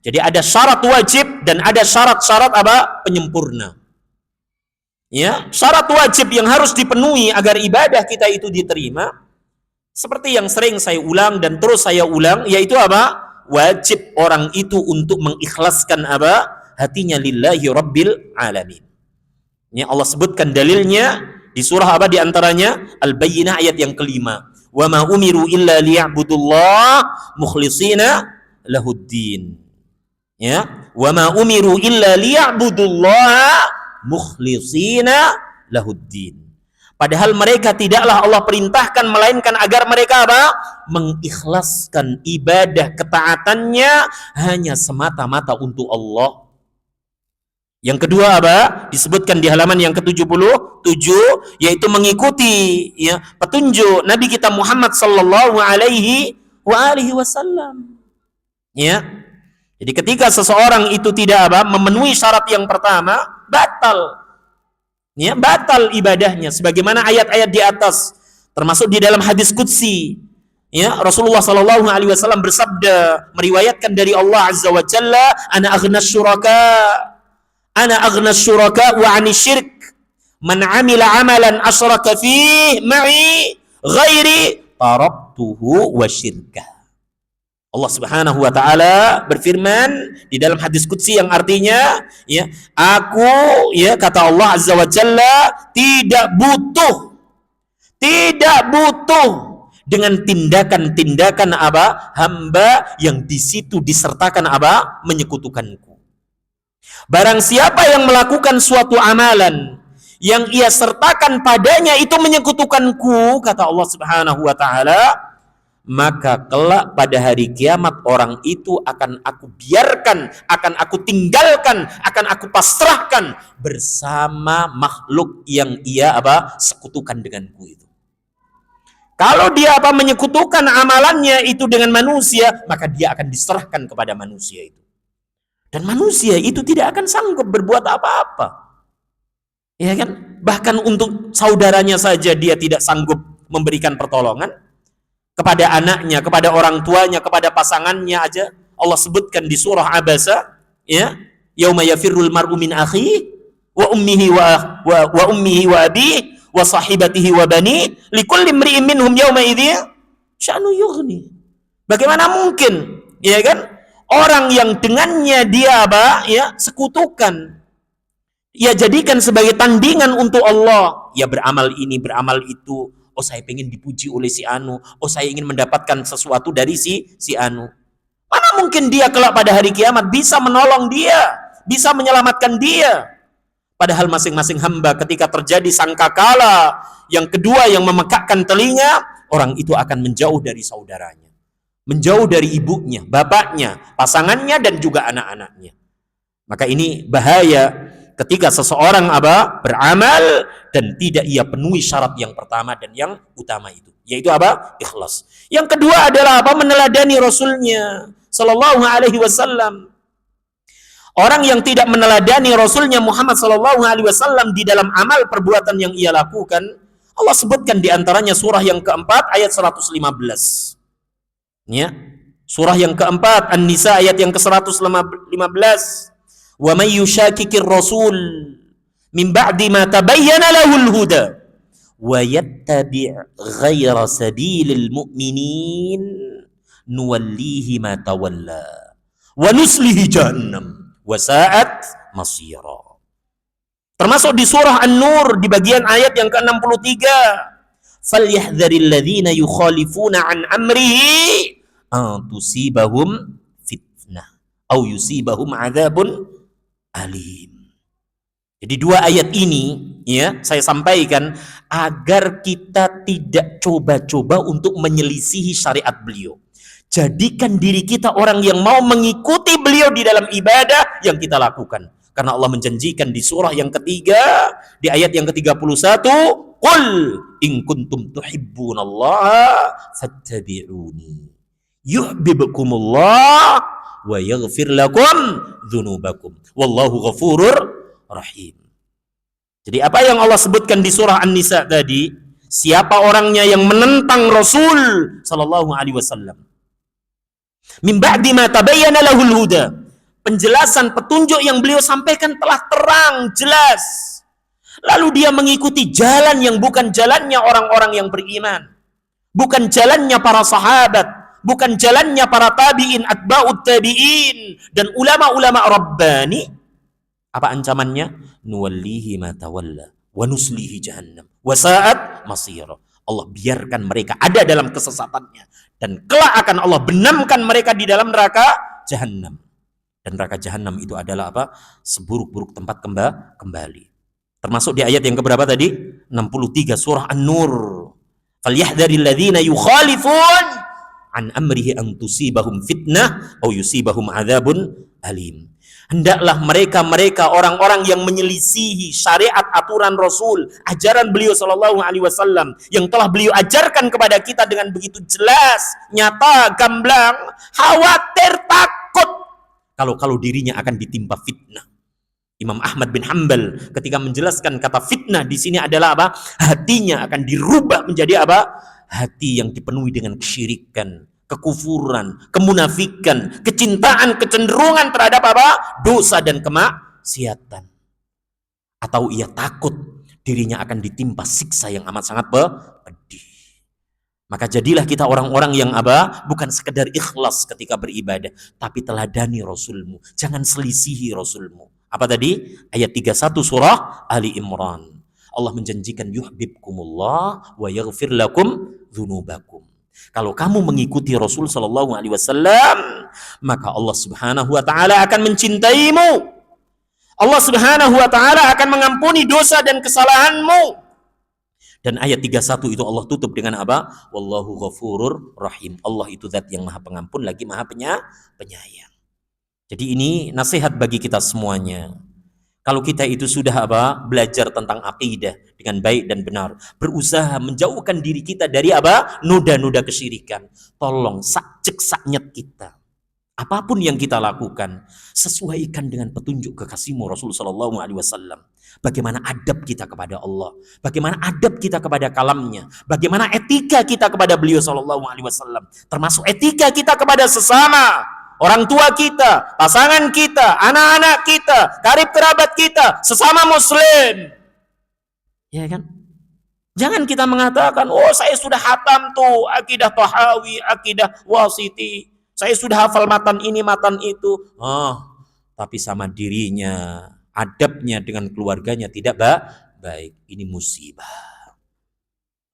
Jadi ada syarat wajib dan ada syarat-syarat apa? Penyempurna. Ya, syarat wajib yang harus dipenuhi agar ibadah kita itu diterima seperti yang sering saya ulang dan terus saya ulang yaitu apa? Wajib orang itu untuk mengikhlaskan apa? Hatinya lillahi rabbil alamin. Ya, Allah sebutkan dalilnya di surah apa di antaranya? Al-Bayyinah ayat yang kelima. Wa ma umiru illa liya'budullah mukhlishina lahuddin. Ya, wa ma umiru illa liya'budullah mukhlishina lahuddin. Padahal mereka tidaklah Allah perintahkan melainkan agar mereka apa? Mengikhlaskan ibadah ketaatannya hanya semata-mata untuk Allah. Yang kedua apa? Disebutkan di halaman yang ke-77 yaitu mengikuti ya petunjuk Nabi kita Muhammad sallallahu alaihi wasallam. Ya. Jadi ketika seseorang itu tidak apa? Memenuhi syarat yang pertama, batal. Ya, batal ibadahnya sebagaimana ayat-ayat di atas termasuk di dalam hadis qudsi ya Rasulullah sallallahu alaihi wasallam bersabda meriwayatkan dari Allah azza wa jalla ana aghnas syuraka wa 'ani syirk man 'amila 'amalan asyraka fihi ma'i ghairi taraktuhu wa syirkah. Allah Subhanahu wa taala berfirman di dalam hadis qudsi yang artinya ya, aku ya kata Allah Azza wa Jalla tidak butuh dengan tindakan-tindakan apa hamba yang di situ disertakan apa menyekutukanku. Barang siapa yang melakukan suatu amalan yang ia sertakan padanya itu menyekutukanku kata Allah Subhanahu wa taala, maka kelak pada hari kiamat orang itu akan aku biarkan, akan aku tinggalkan, akan aku pasrahkan bersama makhluk yang ia apa sekutukan denganku itu. Kalau dia apa menyekutukan amalannya itu dengan manusia, maka dia akan diserahkan kepada manusia itu. Dan manusia itu tidak akan sanggup berbuat apa-apa. Ya kan? Bahkan untuk saudaranya saja dia tidak sanggup memberikan pertolongan. Kepada anaknya, kepada orang tuanya, kepada pasangannya aja Allah sebutkan di surah Abasa ya yauma yafirrul mar'u min akhihi wa ummihi wa ummihi wa abihi wa sahibatihi wa bani likulli imri'in minhum yauma idzi sya'nu yughni. Bagaimana mungkin ya kan orang yang dengannya dia apa ya sekutukan ia jadikan sebagai tandingan untuk Allah, ia beramal ini beramal itu. Oh saya ingin dipuji oleh si Anu. Oh saya ingin mendapatkan sesuatu dari si Anu. Mana mungkin dia kelak pada hari kiamat bisa menolong dia, bisa menyelamatkan dia. Padahal masing-masing hamba ketika terjadi sangkakala yang kedua yang memekakkan telinga, orang itu akan menjauh dari saudaranya. Menjauh dari ibunya, bapaknya, pasangannya dan juga anak-anaknya. Maka ini bahaya ketika seseorang apa beramal dan tidak ia penuhi syarat yang pertama dan yang utama itu, yaitu apa? Ikhlas. Yang kedua adalah apa? Meneladani Rasulnya sallallahu alaihi wasallam. Orang yang tidak meneladani Rasulnya Muhammad sallallahu alaihi wasallam di dalam amal perbuatan yang ia lakukan, Allah sebutkan di antaranya surah yang keempat ayat 115. Ya. Surah yang keempat, An-Nisa ayat yang ke-115. Wa may yushakikir rasul min ba'di ma tabayyana lahul huda wa yattabi' ghaira sabilil mu'minin nuwallihi ma tawalla wa nuslihi jahannam wa sa'at masira. Termasuk di surah An-Nur di bagian ayat yang ke-63, falyahdharil ladzina yukhalifuna an amrihi an tusibahum fitnah au yusibahum adzabun alim. Jadi dua ayat ini ya saya sampaikan agar kita tidak coba-coba untuk menyelisihi syariat beliau. Jadikan diri kita orang yang mau mengikuti beliau di dalam ibadah yang kita lakukan. Karena Allah menjanjikan di surah yang ketiga, di ayat yang ke-31, qul in kuntum tuhibbunallaha fattabi'uni yuhibbukumullah wa yaghfir lakum dzunubakum wallahu ghafurur rahim. Jadi apa yang Allah sebutkan di surah An-Nisa tadi, siapa orangnya yang menentang Rasul sallallahu alaihi wasallam min ba'di ma tabayyana lahul huda, penjelasan petunjuk yang beliau sampaikan telah terang jelas, lalu dia mengikuti jalan yang bukan jalannya orang-orang yang beriman, bukan jalannya para sahabat, bukan jalannya para tabi'in, atba'ut tabi'in dan ulama-ulama rabbani, apa ancamannya? Nuwallihi ma tawalla wa nuslihi jahannam wa sa'at masira. Allah biarkan mereka ada dalam kesesatannya dan kelak akan Allah benamkan mereka di dalam neraka jahannam. Dan neraka jahannam itu adalah apa? Seburuk-buruk tempat kembali. Termasuk di ayat yang keberapa tadi? 63 surah An-Nur. Falyahdharil ladzina yukhalifun an amrihi an tusibahum fitnah aw yusibahum adzabun alim. Hendaklah mereka orang-orang yang menyelisihi syariat aturan Rasul, ajaran beliau sallallahu alaihi wasallam yang telah beliau ajarkan kepada kita dengan begitu jelas, nyata, gamblang, khawatir, takut kalau dirinya akan ditimpa fitnah. Imam Ahmad bin Hanbal ketika menjelaskan kata fitnah di sini adalah apa? Hatinya akan dirubah menjadi apa? Hati yang dipenuhi dengan kesyirikan, kekufuran, kemunafikan, kecintaan, kecenderungan terhadap apa? Dosa dan kemaksiatan. Atau ia takut dirinya akan ditimpa siksa yang amat sangat pedih. Maka jadilah kita orang-orang yang apa? Bukan sekedar ikhlas ketika beribadah, tapi teladani Rasulmu. Jangan selisihi Rasulmu. Apa tadi? Ayat 31 surah Ali Imran. Allah menjanjikan yuhibbukumullah wa yaghfir lakum dzunubakum. Kalau kamu mengikuti Rasul sallallahu alaihi wasallam, maka Allah Subhanahu wa taala akan mencintaimu. Allah Subhanahu wa taala akan mengampuni dosa dan kesalahanmu. Dan ayat 31 itu Allah tutup dengan apa? Wallahu ghafurur rahim. Allah itu zat yang Maha Pengampun lagi Maha Penyayang. Jadi ini nasihat bagi kita semuanya. Kalau kita itu sudah apa? Belajar tentang akidah dengan baik dan benar, berusaha menjauhkan diri kita dari apa? Noda-noda kesyirikan. Tolong saknyet kita. Apapun yang kita lakukan, sesuaikan dengan petunjuk kekasihmu Rasul sallallahu alaihi wasallam. Bagaimana adab kita kepada Allah, bagaimana adab kita kepada kalamnya, bagaimana etika kita kepada beliau sallallahu alaihi wasallam, termasuk etika kita kepada sesama, orang tua kita, pasangan kita, anak-anak kita, karib kerabat kita, sesama muslim. Ya kan? Jangan kita mengatakan, oh saya sudah hatam tuh akidah Tahawi, akidah Wasiti, saya sudah hafal matan ini, matan itu. Tapi sama dirinya, adabnya dengan keluarganya tidak baik. Ini musibah.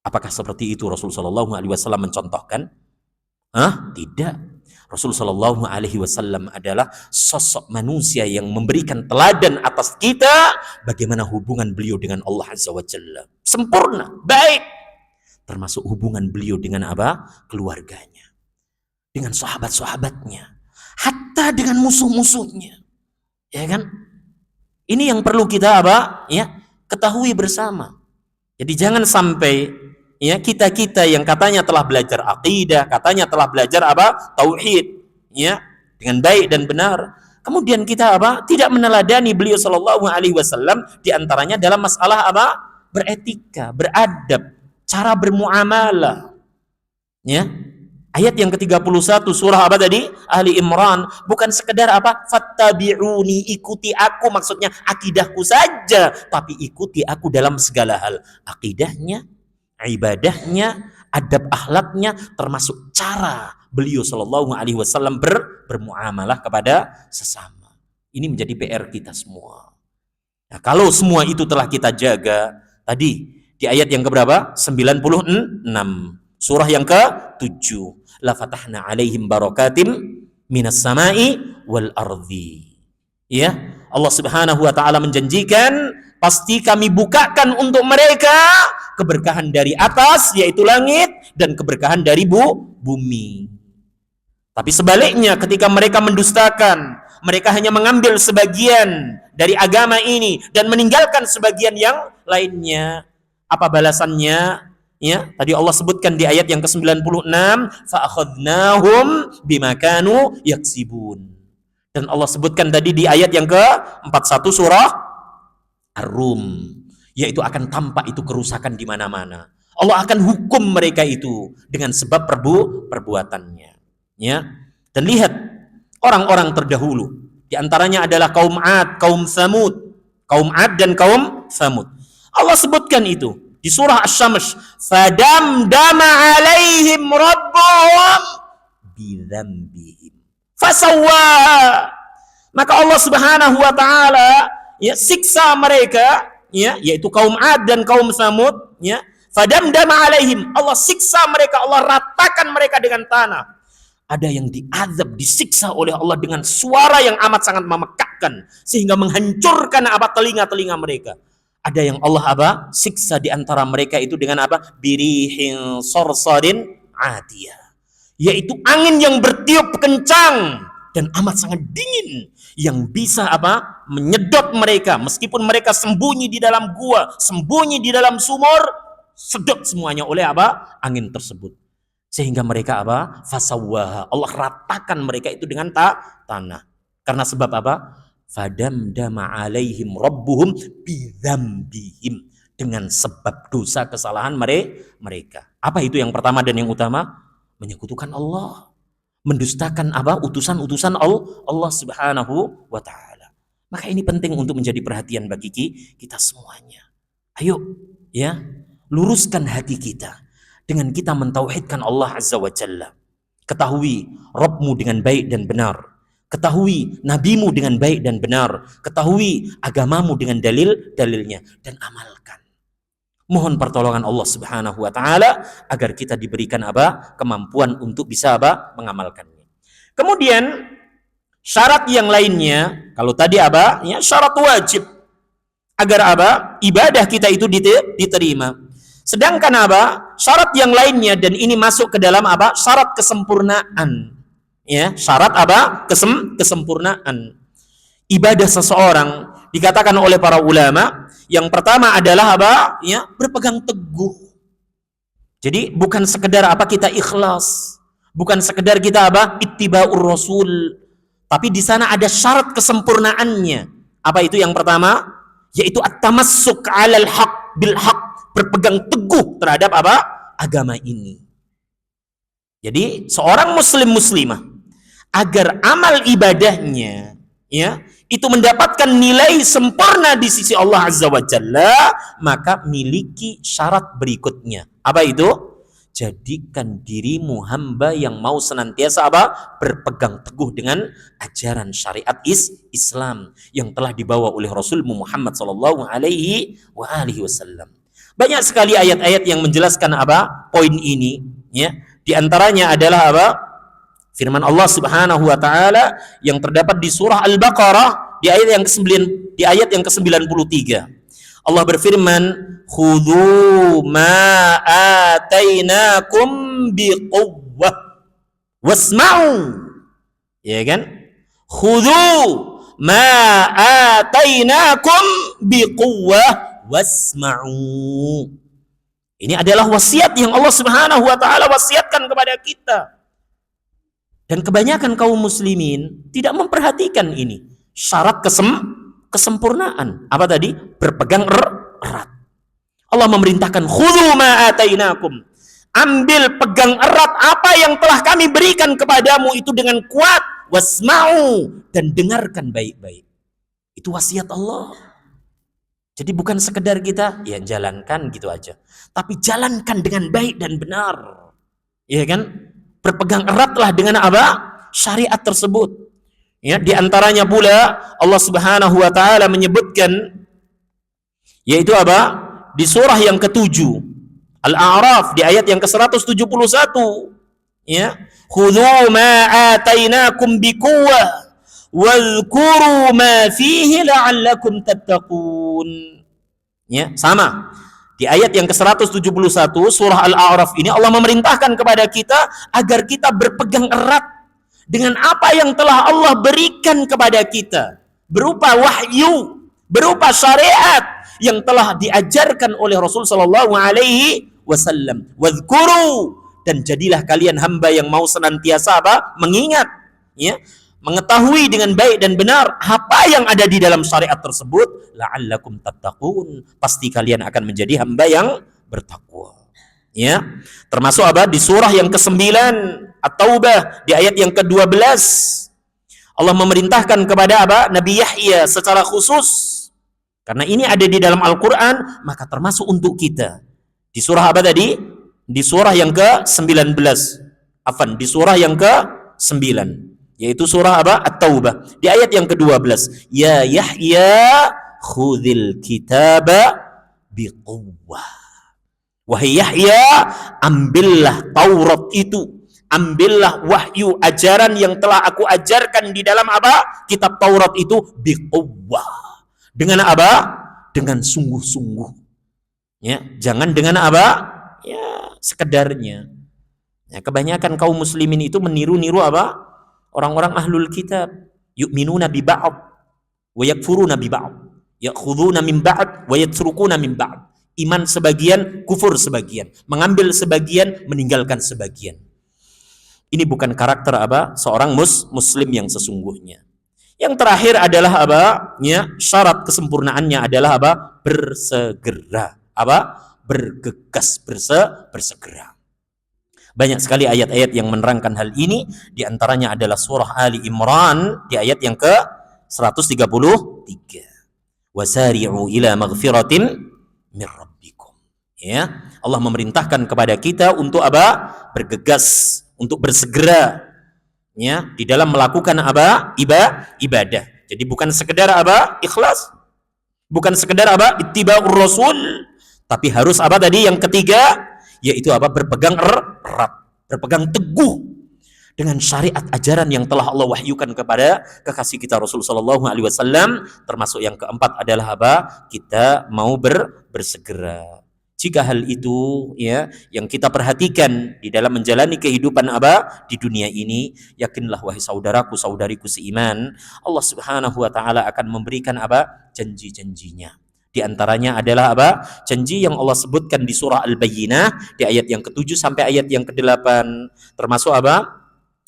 Apakah seperti itu Rasulullah SAW mencontohkan? Tidak. Rasul sallallahu alaihi wasallam adalah sosok manusia yang memberikan teladan atas kita bagaimana hubungan beliau dengan Allah Azza wa Jalla. Sempurna, baik. Termasuk hubungan beliau dengan apa? Keluarganya. Dengan sahabat-sahabatnya. Hatta dengan musuh-musuhnya. Ya kan? Ini yang perlu kita apa? Ya, ketahui bersama. Jadi jangan sampai ya kita yang katanya telah belajar akidah, katanya telah belajar apa? Tauhid, ya, dengan baik dan benar. Kemudian kita apa? Tidak meneladani beliau sallallahu alaihi wasallam di antaranya dalam masalah apa? Beretika, beradab, cara bermuamalah. Ya. Ayat yang ke-31 surah apa tadi? Ali Imran. Bukan sekedar apa? Fattabi'uni, ikuti aku, maksudnya akidahku saja, tapi ikuti aku dalam segala hal. Akidahnya, ibadahnya, adab akhlaknya, termasuk cara beliau sallallahu alaihi wasallam bermuamalah kepada sesama. Ini menjadi PR kita semua. Nah, kalau semua itu telah kita jaga, tadi di ayat yang keberapa? 96. Surah yang ke-7. La fatahna alaihim barakatim minas samai wal ardi. Ya, Allah Subhanahu wa taala menjanjikan pasti kami bukakan untuk mereka keberkahan dari atas yaitu langit dan keberkahan dari bumi. Tapi sebaliknya ketika mereka mendustakan, mereka hanya mengambil sebagian dari agama ini dan meninggalkan sebagian yang lainnya. Apa balasannya? Ya, tadi Allah sebutkan di ayat yang ke-96, fa'akhadnahum bima kanu yaksibun. Dan Allah sebutkan tadi di ayat yang ke-41 surah Ar-Rum, yaitu akan tampak itu kerusakan di mana-mana. Allah akan hukum mereka itu dengan sebab perbuatannya. Ya. Dan lihat orang-orang terdahulu, di antaranya adalah kaum Ad, kaum Tsamud. Kaum Ad dan kaum Tsamud. Allah sebutkan itu di surah Asy-Syams, fadamdama alaihim rabbuhum bidzambihim fasawwa. Maka Allah Subhanahu wa taala ya siksa mereka ya, yaitu kaum Ad dan kaum Tsamud ya, fadamdama alaihim, Allah siksa mereka, Allah ratakan mereka dengan tanah. Ada yang diazab, disiksa oleh Allah dengan suara yang amat sangat memekakkan sehingga menghancurkan apa telinga-telinga mereka. Ada yang Allah apa? Siksa di antara mereka itu dengan apa? Birihin sorsarin atiyah. Yaitu angin yang bertiup kencang dan amat sangat dingin yang bisa apa? Menyedot mereka meskipun mereka sembunyi di dalam gua, sembunyi di dalam sumur, sedot semuanya oleh apa? Angin tersebut. Sehingga mereka apa? Fasawwaha. Allah ratakan mereka itu dengan tanah. Karena sebab apa? Fadamdama alaihim rabbuhum bidzambihim, dengan sebab dosa kesalahan mereka. Apa itu yang pertama dan yang utama? Menyekutukan Allah, mendustakan apa? Utusan-utusan Allah Subhanahu wa taala. Maka ini penting untuk menjadi perhatian bagi kita semuanya. Ayo ya, luruskan hati kita dengan kita mentauhidkan Allah Azza wa Jalla. Ketahui Rabbmu dengan baik dan benar. Ketahui nabimu dengan baik dan benar. Ketahui agamamu dengan dalil-dalilnya dan amalkan. Mohon pertolongan Allah Subhanahu wa taala agar kita diberikan apa? Kemampuan untuk bisa apa? Mengamalkannya. Kemudian syarat yang lainnya, kalau tadi apa? Ya, syarat wajib agar apa? Ibadah kita itu diterima. Sedangkan apa? Syarat yang lainnya, dan ini masuk ke dalam apa? Syarat kesempurnaan. Ya, syarat apa? Kesempurnaan. Ibadah seseorang dikatakan oleh para ulama, yang pertama adalah apa? Ya, berpegang teguh. Jadi bukan sekedar apa kita ikhlas, bukan sekedar kita apa? Ittiba'ur Rasul, tapi di sana ada syarat kesempurnaannya. Apa itu yang pertama? Yaitu at-tamassuk 'alal haq bil haq, berpegang teguh terhadap apa? Agama ini. Jadi seorang muslim muslimah agar amal ibadahnya ya itu mendapatkan nilai sempurna di sisi Allah Azza wa Jalla, maka miliki syarat berikutnya. Apa itu? Jadikan dirimu hamba yang mau senantiasa apa? Berpegang teguh dengan ajaran syariat Islam yang telah dibawa oleh Rasulullah Muhammad sallallahu alaihi wasallam. Banyak sekali ayat-ayat yang menjelaskan apa? Poin ini ya. Di antaranya adalah apa? Firman Allah Subhanahu wa taala yang terdapat di surah Al-Baqarah di ayat yang ke-93. Allah berfirman, "Khudhu ma atainakum biquwwah wasma'u." Ya kan? "Khudhu ma atainakum biquwwah wasma'u." Ini adalah wasiat yang Allah Subhanahu wa taala wasiatkan kepada kita. Dan kebanyakan kaum muslimin tidak memperhatikan ini. Syarat kesempurnaan. Apa tadi? Berpegang erat. Allah memerintahkan khudhu ma atainakum. ambil, pegang erat apa yang telah kami berikan kepadamu itu dengan kuat. Wasma'u, dan dengarkan baik-baik. Itu wasiat Allah. Jadi bukan sekedar kita ya jalankan gitu aja, tapi jalankan dengan baik dan benar. Ya kan? Berpegang eratlah dengan apa? Syariat tersebut. Ya, di antaranya pula Allah Subhanahu wa taala menyebutkan, yaitu apa? Di surah yang ke-7 Al-A'raf di ayat yang ke-171, ya. Khudhu ma atainakum biquwwah wadhkuru ma fihi la'allakum tattaqun. Ya, sama. Di ayat yang ke-171 surah Al-A'raf ini Allah memerintahkan kepada kita agar kita berpegang erat dengan apa yang telah Allah berikan kepada kita berupa wahyu, berupa syariat yang telah diajarkan oleh Rasul sallallahu alaihi wasallam. Wadhkuru, dan jadilah kalian hamba yang mau senantiasa apa? Mengingat, ya, mengetahui dengan baik dan benar apa yang ada di dalam syariat tersebut. La'allakum tattaqun, pasti kalian akan menjadi hamba yang bertakwa. Ya, termasuk apa? Di surah yang ke-9 At-Taubah di ayat yang ke-12 Allah memerintahkan kepada apa? Nabi Yahya secara khusus. Karena ini ada di dalam Al-Qur'an, maka termasuk untuk kita. Di surah apa tadi? Di surah yang ke-19. Afan, di surah yang ke-9, yaitu surah apa? At-Taubah. Di ayat yang ke-12, ya Yahya khudhil kitaba biquwwah. Wahai Yahya, ambillah Taurat itu, ambillah wahyu ajaran yang telah aku ajarkan di dalam apa? Kitab Taurat itu biquwwah. Dengan apa? Dengan sungguh-sungguh. Ya, jangan dengan apa? Ya, sekedarnya. Ya, kebanyakan kaum muslimin itu meniru-niru apa? Orang-orang ahlul kitab. Yu'minuna bi ba'd wa yakfuruna bi ba'd. Ya'khuduna min ba'd wa yatrukuna min ba'd. Iman sebagian, kufur sebagian. Mengambil sebagian, meninggalkan sebagian. Ini bukan karakter apa? Seorang muslim yang sesungguhnya. Yang terakhir adalah apa? Ya, syarat kesempurnaannya adalah apa? Bersegera. Apa? Bergegas, bersegera. Banyak sekali ayat-ayat yang menerangkan hal ini. Di antaranya adalah surah Ali Imran di ayat yang ke-133. Wasari'u ila maghfiratin min rabbikum. Ya, Allah memerintahkan kepada kita untuk apa? Bergegas, untuk bersegera, ya, di dalam melakukan apa? Ibadah. Jadi bukan sekedar apa? Ikhlas. Bukan sekedar apa? Ittiba'ur Rasul, tapi harus apa tadi yang ketiga? Yaitu apa? Berpegang erat, berpegang teguh dengan syariat ajaran yang telah Allah wahyukan kepada kekasih kita Rasul sallallahu alaihi wasallam. Termasuk yang keempat adalah apa? Kita mau bersegera. Jika hal itu, ya, yang kita perhatikan di dalam menjalani kehidupan apa di dunia ini, yakinlah wahai saudaraku saudariku seiman, Allah Subhanahu wa taala akan memberikan apa? Janji-janjinya. Di antaranya adalah apa? Janji yang Allah sebutkan di surah Al-Bayyinah di ayat yang ke-7 sampai ayat yang ke-8. Termasuk apa?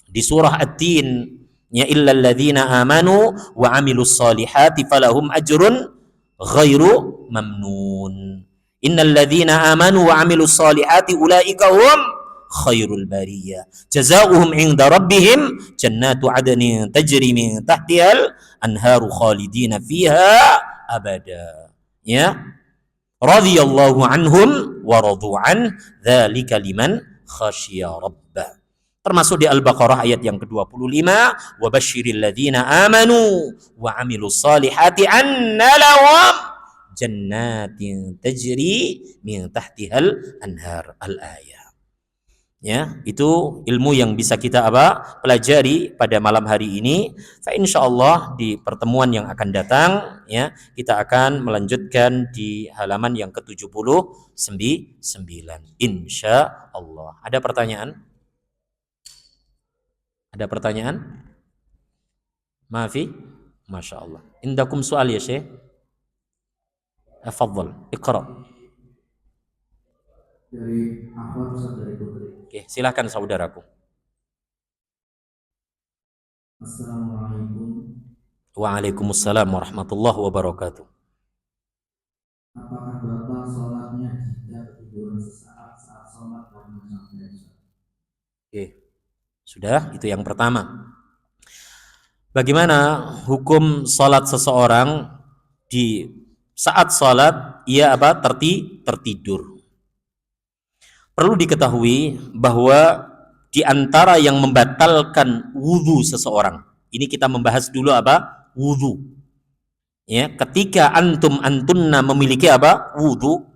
Di surah At-Tin, ya, illal ladzina amanu wa amilus solihati falahum ajrun ghairu mamnun. Innal ladzina amanu wa amilus solihati ulaika hum khairul bariyah. Jazaohum 'inda rabbihim jannatu 'adnin tajri min tahtihal anharu khalidina fiha abada. Ya. Radhiyallahu anhum wa radu an, dzalika liman khasyiya rabbah. Termasuk di Al-Baqarah ayat yang ke-25, wa basyiril ladzina amanu wa amilus solihati anna lahum jannatin tajri min tahtihal anhar, al-ayah. Ya, itu ilmu yang bisa kita apa? Pelajari pada malam hari ini. Fa insyaallah di pertemuan yang akan datang, ya, kita akan melanjutkan di halaman yang ke-79 insyaallah. Ada pertanyaan? Ada pertanyaan? Maafi? Masya Allah. Indakum soal ya Syekh? Tafadhal, iqra. Dari akhwat Ustaz, dari putri. Oke, silakan saudaraku. Assalamualaikum. Waalaikumsalam warahmatullahi wabarakatuh. Apakah batal sholatnya jika ketiduran sesaat saat sholat karena Sudah, itu yang pertama. Bagaimana hukum salat seseorang di saat salat ia tertidur? Perlu diketahui bahwa di antara yang membatalkan wudhu seseorang, ini kita membahas dulu wudhu. Ya, ketika antunna memiliki wudhu,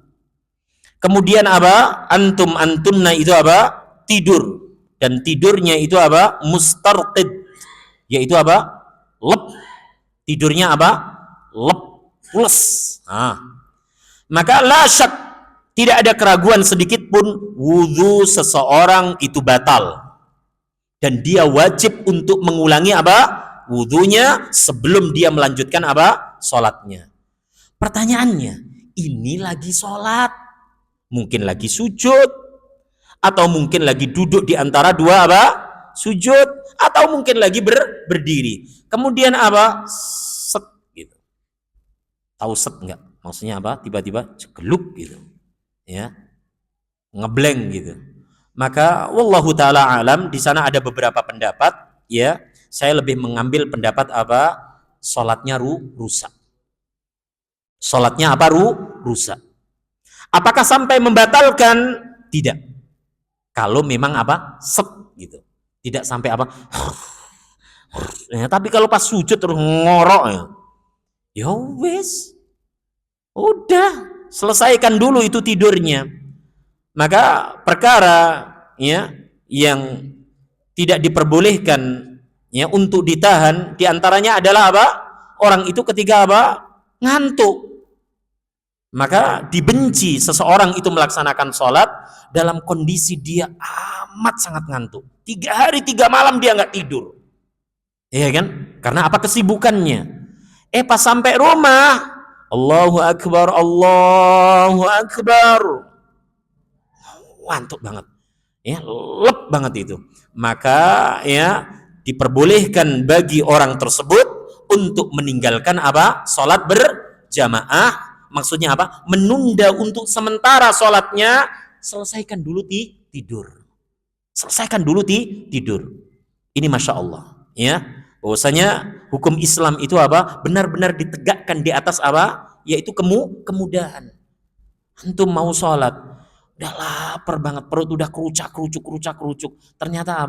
kemudian antunna itu tidur, dan tidurnya itu mustarqid, yaitu lep, tidurnya lep, pules. Maka la syak, tidak ada keraguan sedikit pun wudhu seseorang itu batal, dan dia wajib untuk mengulangi wudhunya sebelum dia melanjutkan sholatnya. Pertanyaannya, ini lagi sholat, mungkin lagi sujud, atau mungkin lagi duduk di antara dua sujud, atau mungkin lagi berdiri. Kemudian set gitu. Tahu set enggak? Maksudnya tiba-tiba cegeluk gitu. Ya. Ngeblank gitu. Maka wallahu taala alam, di sana ada beberapa pendapat, ya. Saya lebih mengambil pendapat salatnya rusak. Salatnya rusak. Apakah sampai membatalkan? Tidak. Kalau memang set gitu. Tidak sampai ya, tapi kalau pas sujud terus ngorok ya wes. Udah, selesaikan dulu itu tidurnya. Maka perkara ya yang tidak diperbolehkan ya untuk ditahan diantaranya adalah orang itu ketika ngantuk. Maka dibenci seseorang itu melaksanakan sholat dalam kondisi dia amat sangat ngantuk. 3 hari 3 malam dia nggak tidur. Iya kan? Karena kesibukannya. Pas sampai rumah, Allahu Akbar, Allahu Akbar. Ngantuk banget. Ya, lep banget itu. Maka ya diperbolehkan bagi orang tersebut untuk meninggalkan sholat berjamaah. Maksudnya menunda untuk sementara sholatnya, selesaikan dulu tidur. Selesaikan dulu tidur. Ini Masya Allah. Ya, bahwasanya hukum Islam itu benar-benar ditegakkan di atas yaitu kemudahan. Antum mau sholat, udah lapar banget, perut udah kerucuk. Ternyata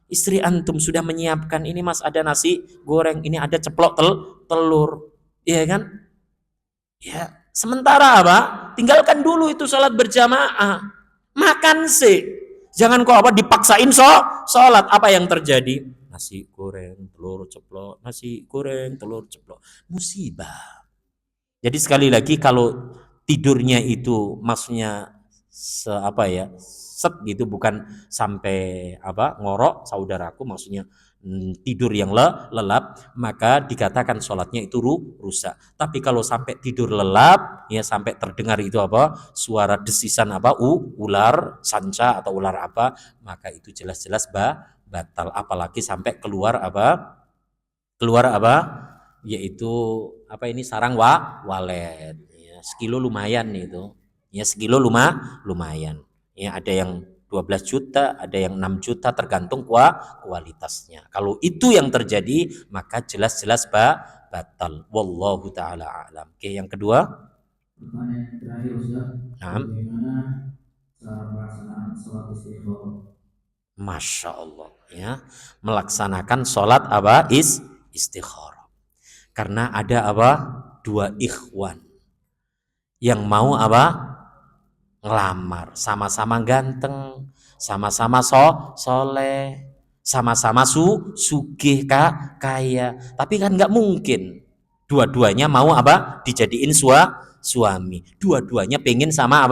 istri antum sudah menyiapkan, ini mas ada nasi goreng, ini ada ceplok telur. Iya kan? Ya, sementara tinggalkan dulu itu sholat berjamaah, makan sih, jangan kok dipaksain sholat. Apa yang terjadi? Nasi goreng telur ceplok, nasi goreng telur ceplok, musibah. Jadi sekali lagi, kalau tidurnya itu maksudnya set gitu, bukan sampai ngorok saudaraku, maksudnya tidur yang lelap, maka dikatakan sholatnya itu rusak. Tapi kalau sampai tidur lelap, ya sampai terdengar itu suara desisan ular sanca atau ular maka itu jelas-jelas batal. Apalagi sampai keluar yaitu ini sarang walet. Ya, sekilo lumayan itu. Ya sekilo lumayan. Ya ada yang 12 juta, ada yang 6 juta, tergantung kualitasnya. Kalau itu yang terjadi, maka jelas-jelas batal. Wallahu ta'ala a'lam. Oke, yang kedua. Pertanyaan terakhir Ustaz. Bagaimana cara pelaksanaan sholat istikharah? Masya Allah. Ya, melaksanakan sholat istikharah. Karena ada 2 ikhwan yang mau ngelamar, sama-sama ganteng, sama-sama soleh, sama-sama sugih kaya, tapi kan nggak mungkin dua-duanya mau dijadiin suami, dua-duanya pengen sama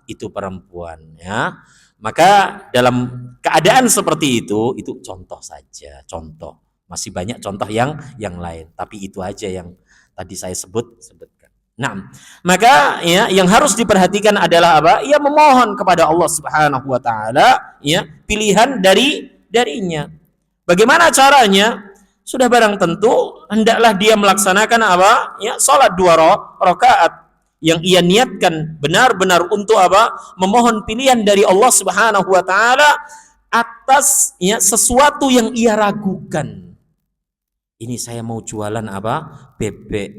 itu perempuan, ya. Maka dalam keadaan seperti itu contoh saja, contoh, masih banyak contoh yang lain, tapi itu aja yang tadi saya sebutkan. Nah, maka ya yang harus diperhatikan adalah ya memohon kepada Allah Subhanahu wa taala ya pilihan darinya. Bagaimana caranya? Sudah barang tentu hendaklah dia melaksanakan ya salat 2 rakaat yang ia niatkan benar-benar untuk memohon pilihan dari Allah Subhanahu wa taala atas ya sesuatu yang ia ragukan. Ini saya mau jualan apa? Bebek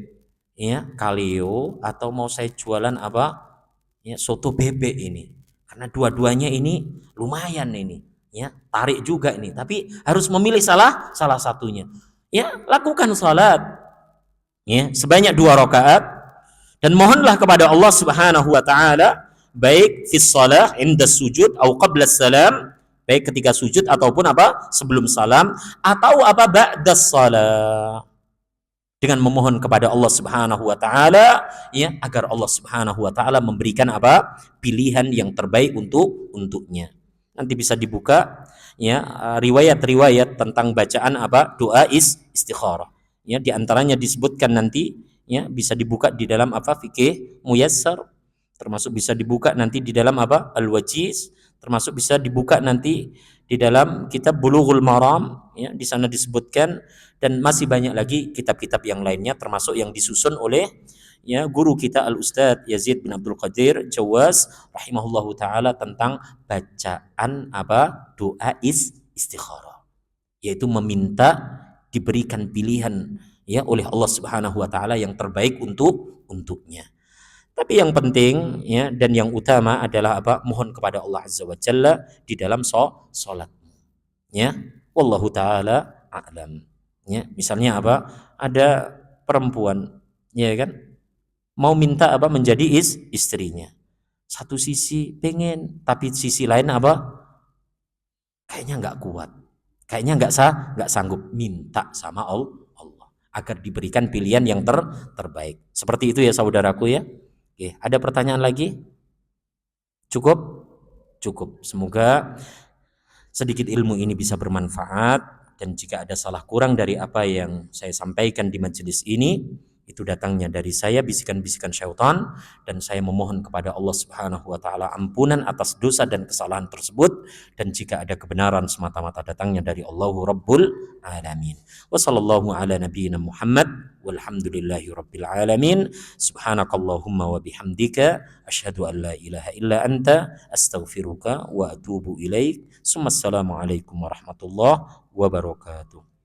ya, kaleo, atau mau saya jualan apa? Ya, soto bebek ini. Karena dua-duanya ini lumayan ini, ya, tarik juga ini, tapi harus memilih salah satunya. Ya, lakukan salat ya sebanyak 2 rakaat dan mohonlah kepada Allah Subhanahu wa taala baik fi shalah inda sujud atau qabla salam, baik ketika sujud ataupun apa sebelum salam, atau apa ba'da shalah, dengan memohon kepada Allah Subhanahu wa taala ya agar Allah Subhanahu wa taala memberikan apa pilihan yang terbaik untuknya. Nanti bisa dibuka ya riwayat-riwayat tentang bacaan apa doa istikharah. Ya di antaranya disebutkan nanti ya bisa dibuka di dalam apa fikih muyassar, termasuk bisa dibuka nanti di dalam apa al-wajiz, termasuk bisa dibuka nanti di dalam kitab Bulughul Maram ya, di sana disebutkan, dan masih banyak lagi kitab-kitab yang lainnya termasuk yang disusun oleh ya guru kita Al-Ustadz Yazid bin Abdul Qadir Jawaz rahimahullahu taala tentang bacaan apa doa istikharah, yaitu meminta diberikan pilihan ya oleh Allah Subhanahu wa taala yang terbaik untuknya. Tapi yang penting ya dan yang utama adalah apa? Mohon kepada Allah Azza wa Jalla di dalam salat. Ya, wallahu taala a'lam. Ya, misalnya apa? Ada perempuan, ya kan? Mau minta apa menjadi istrinya. Satu sisi pengen, tapi sisi lain apa? Kayaknya nggak kuat. Kayaknya nggak sanggup, minta sama Allah agar diberikan pilihan yang terbaik. Seperti itu ya saudaraku ya. Oke, ada pertanyaan lagi? Cukup? Cukup. Semoga sedikit ilmu ini bisa bermanfaat, dan jika ada salah kurang dari apa yang saya sampaikan di majelis ini, itu datangnya dari saya bisikan-bisikan syaitan, dan saya memohon kepada Allah Subhanahu wa taala ampunan atas dosa dan kesalahan tersebut, dan jika ada kebenaran semata-mata datangnya dari Allah Rabbul Alamin. Wa sallallahu ala nabiyyina Muhammad walhamdulillahi rabbil alamin. Subhanakallahumma wa bihamdika asyhadu an la ilaha illa anta astaghfiruka wa atubu ilaik. Assalamualaikum warahmatullahi wabarakatuh.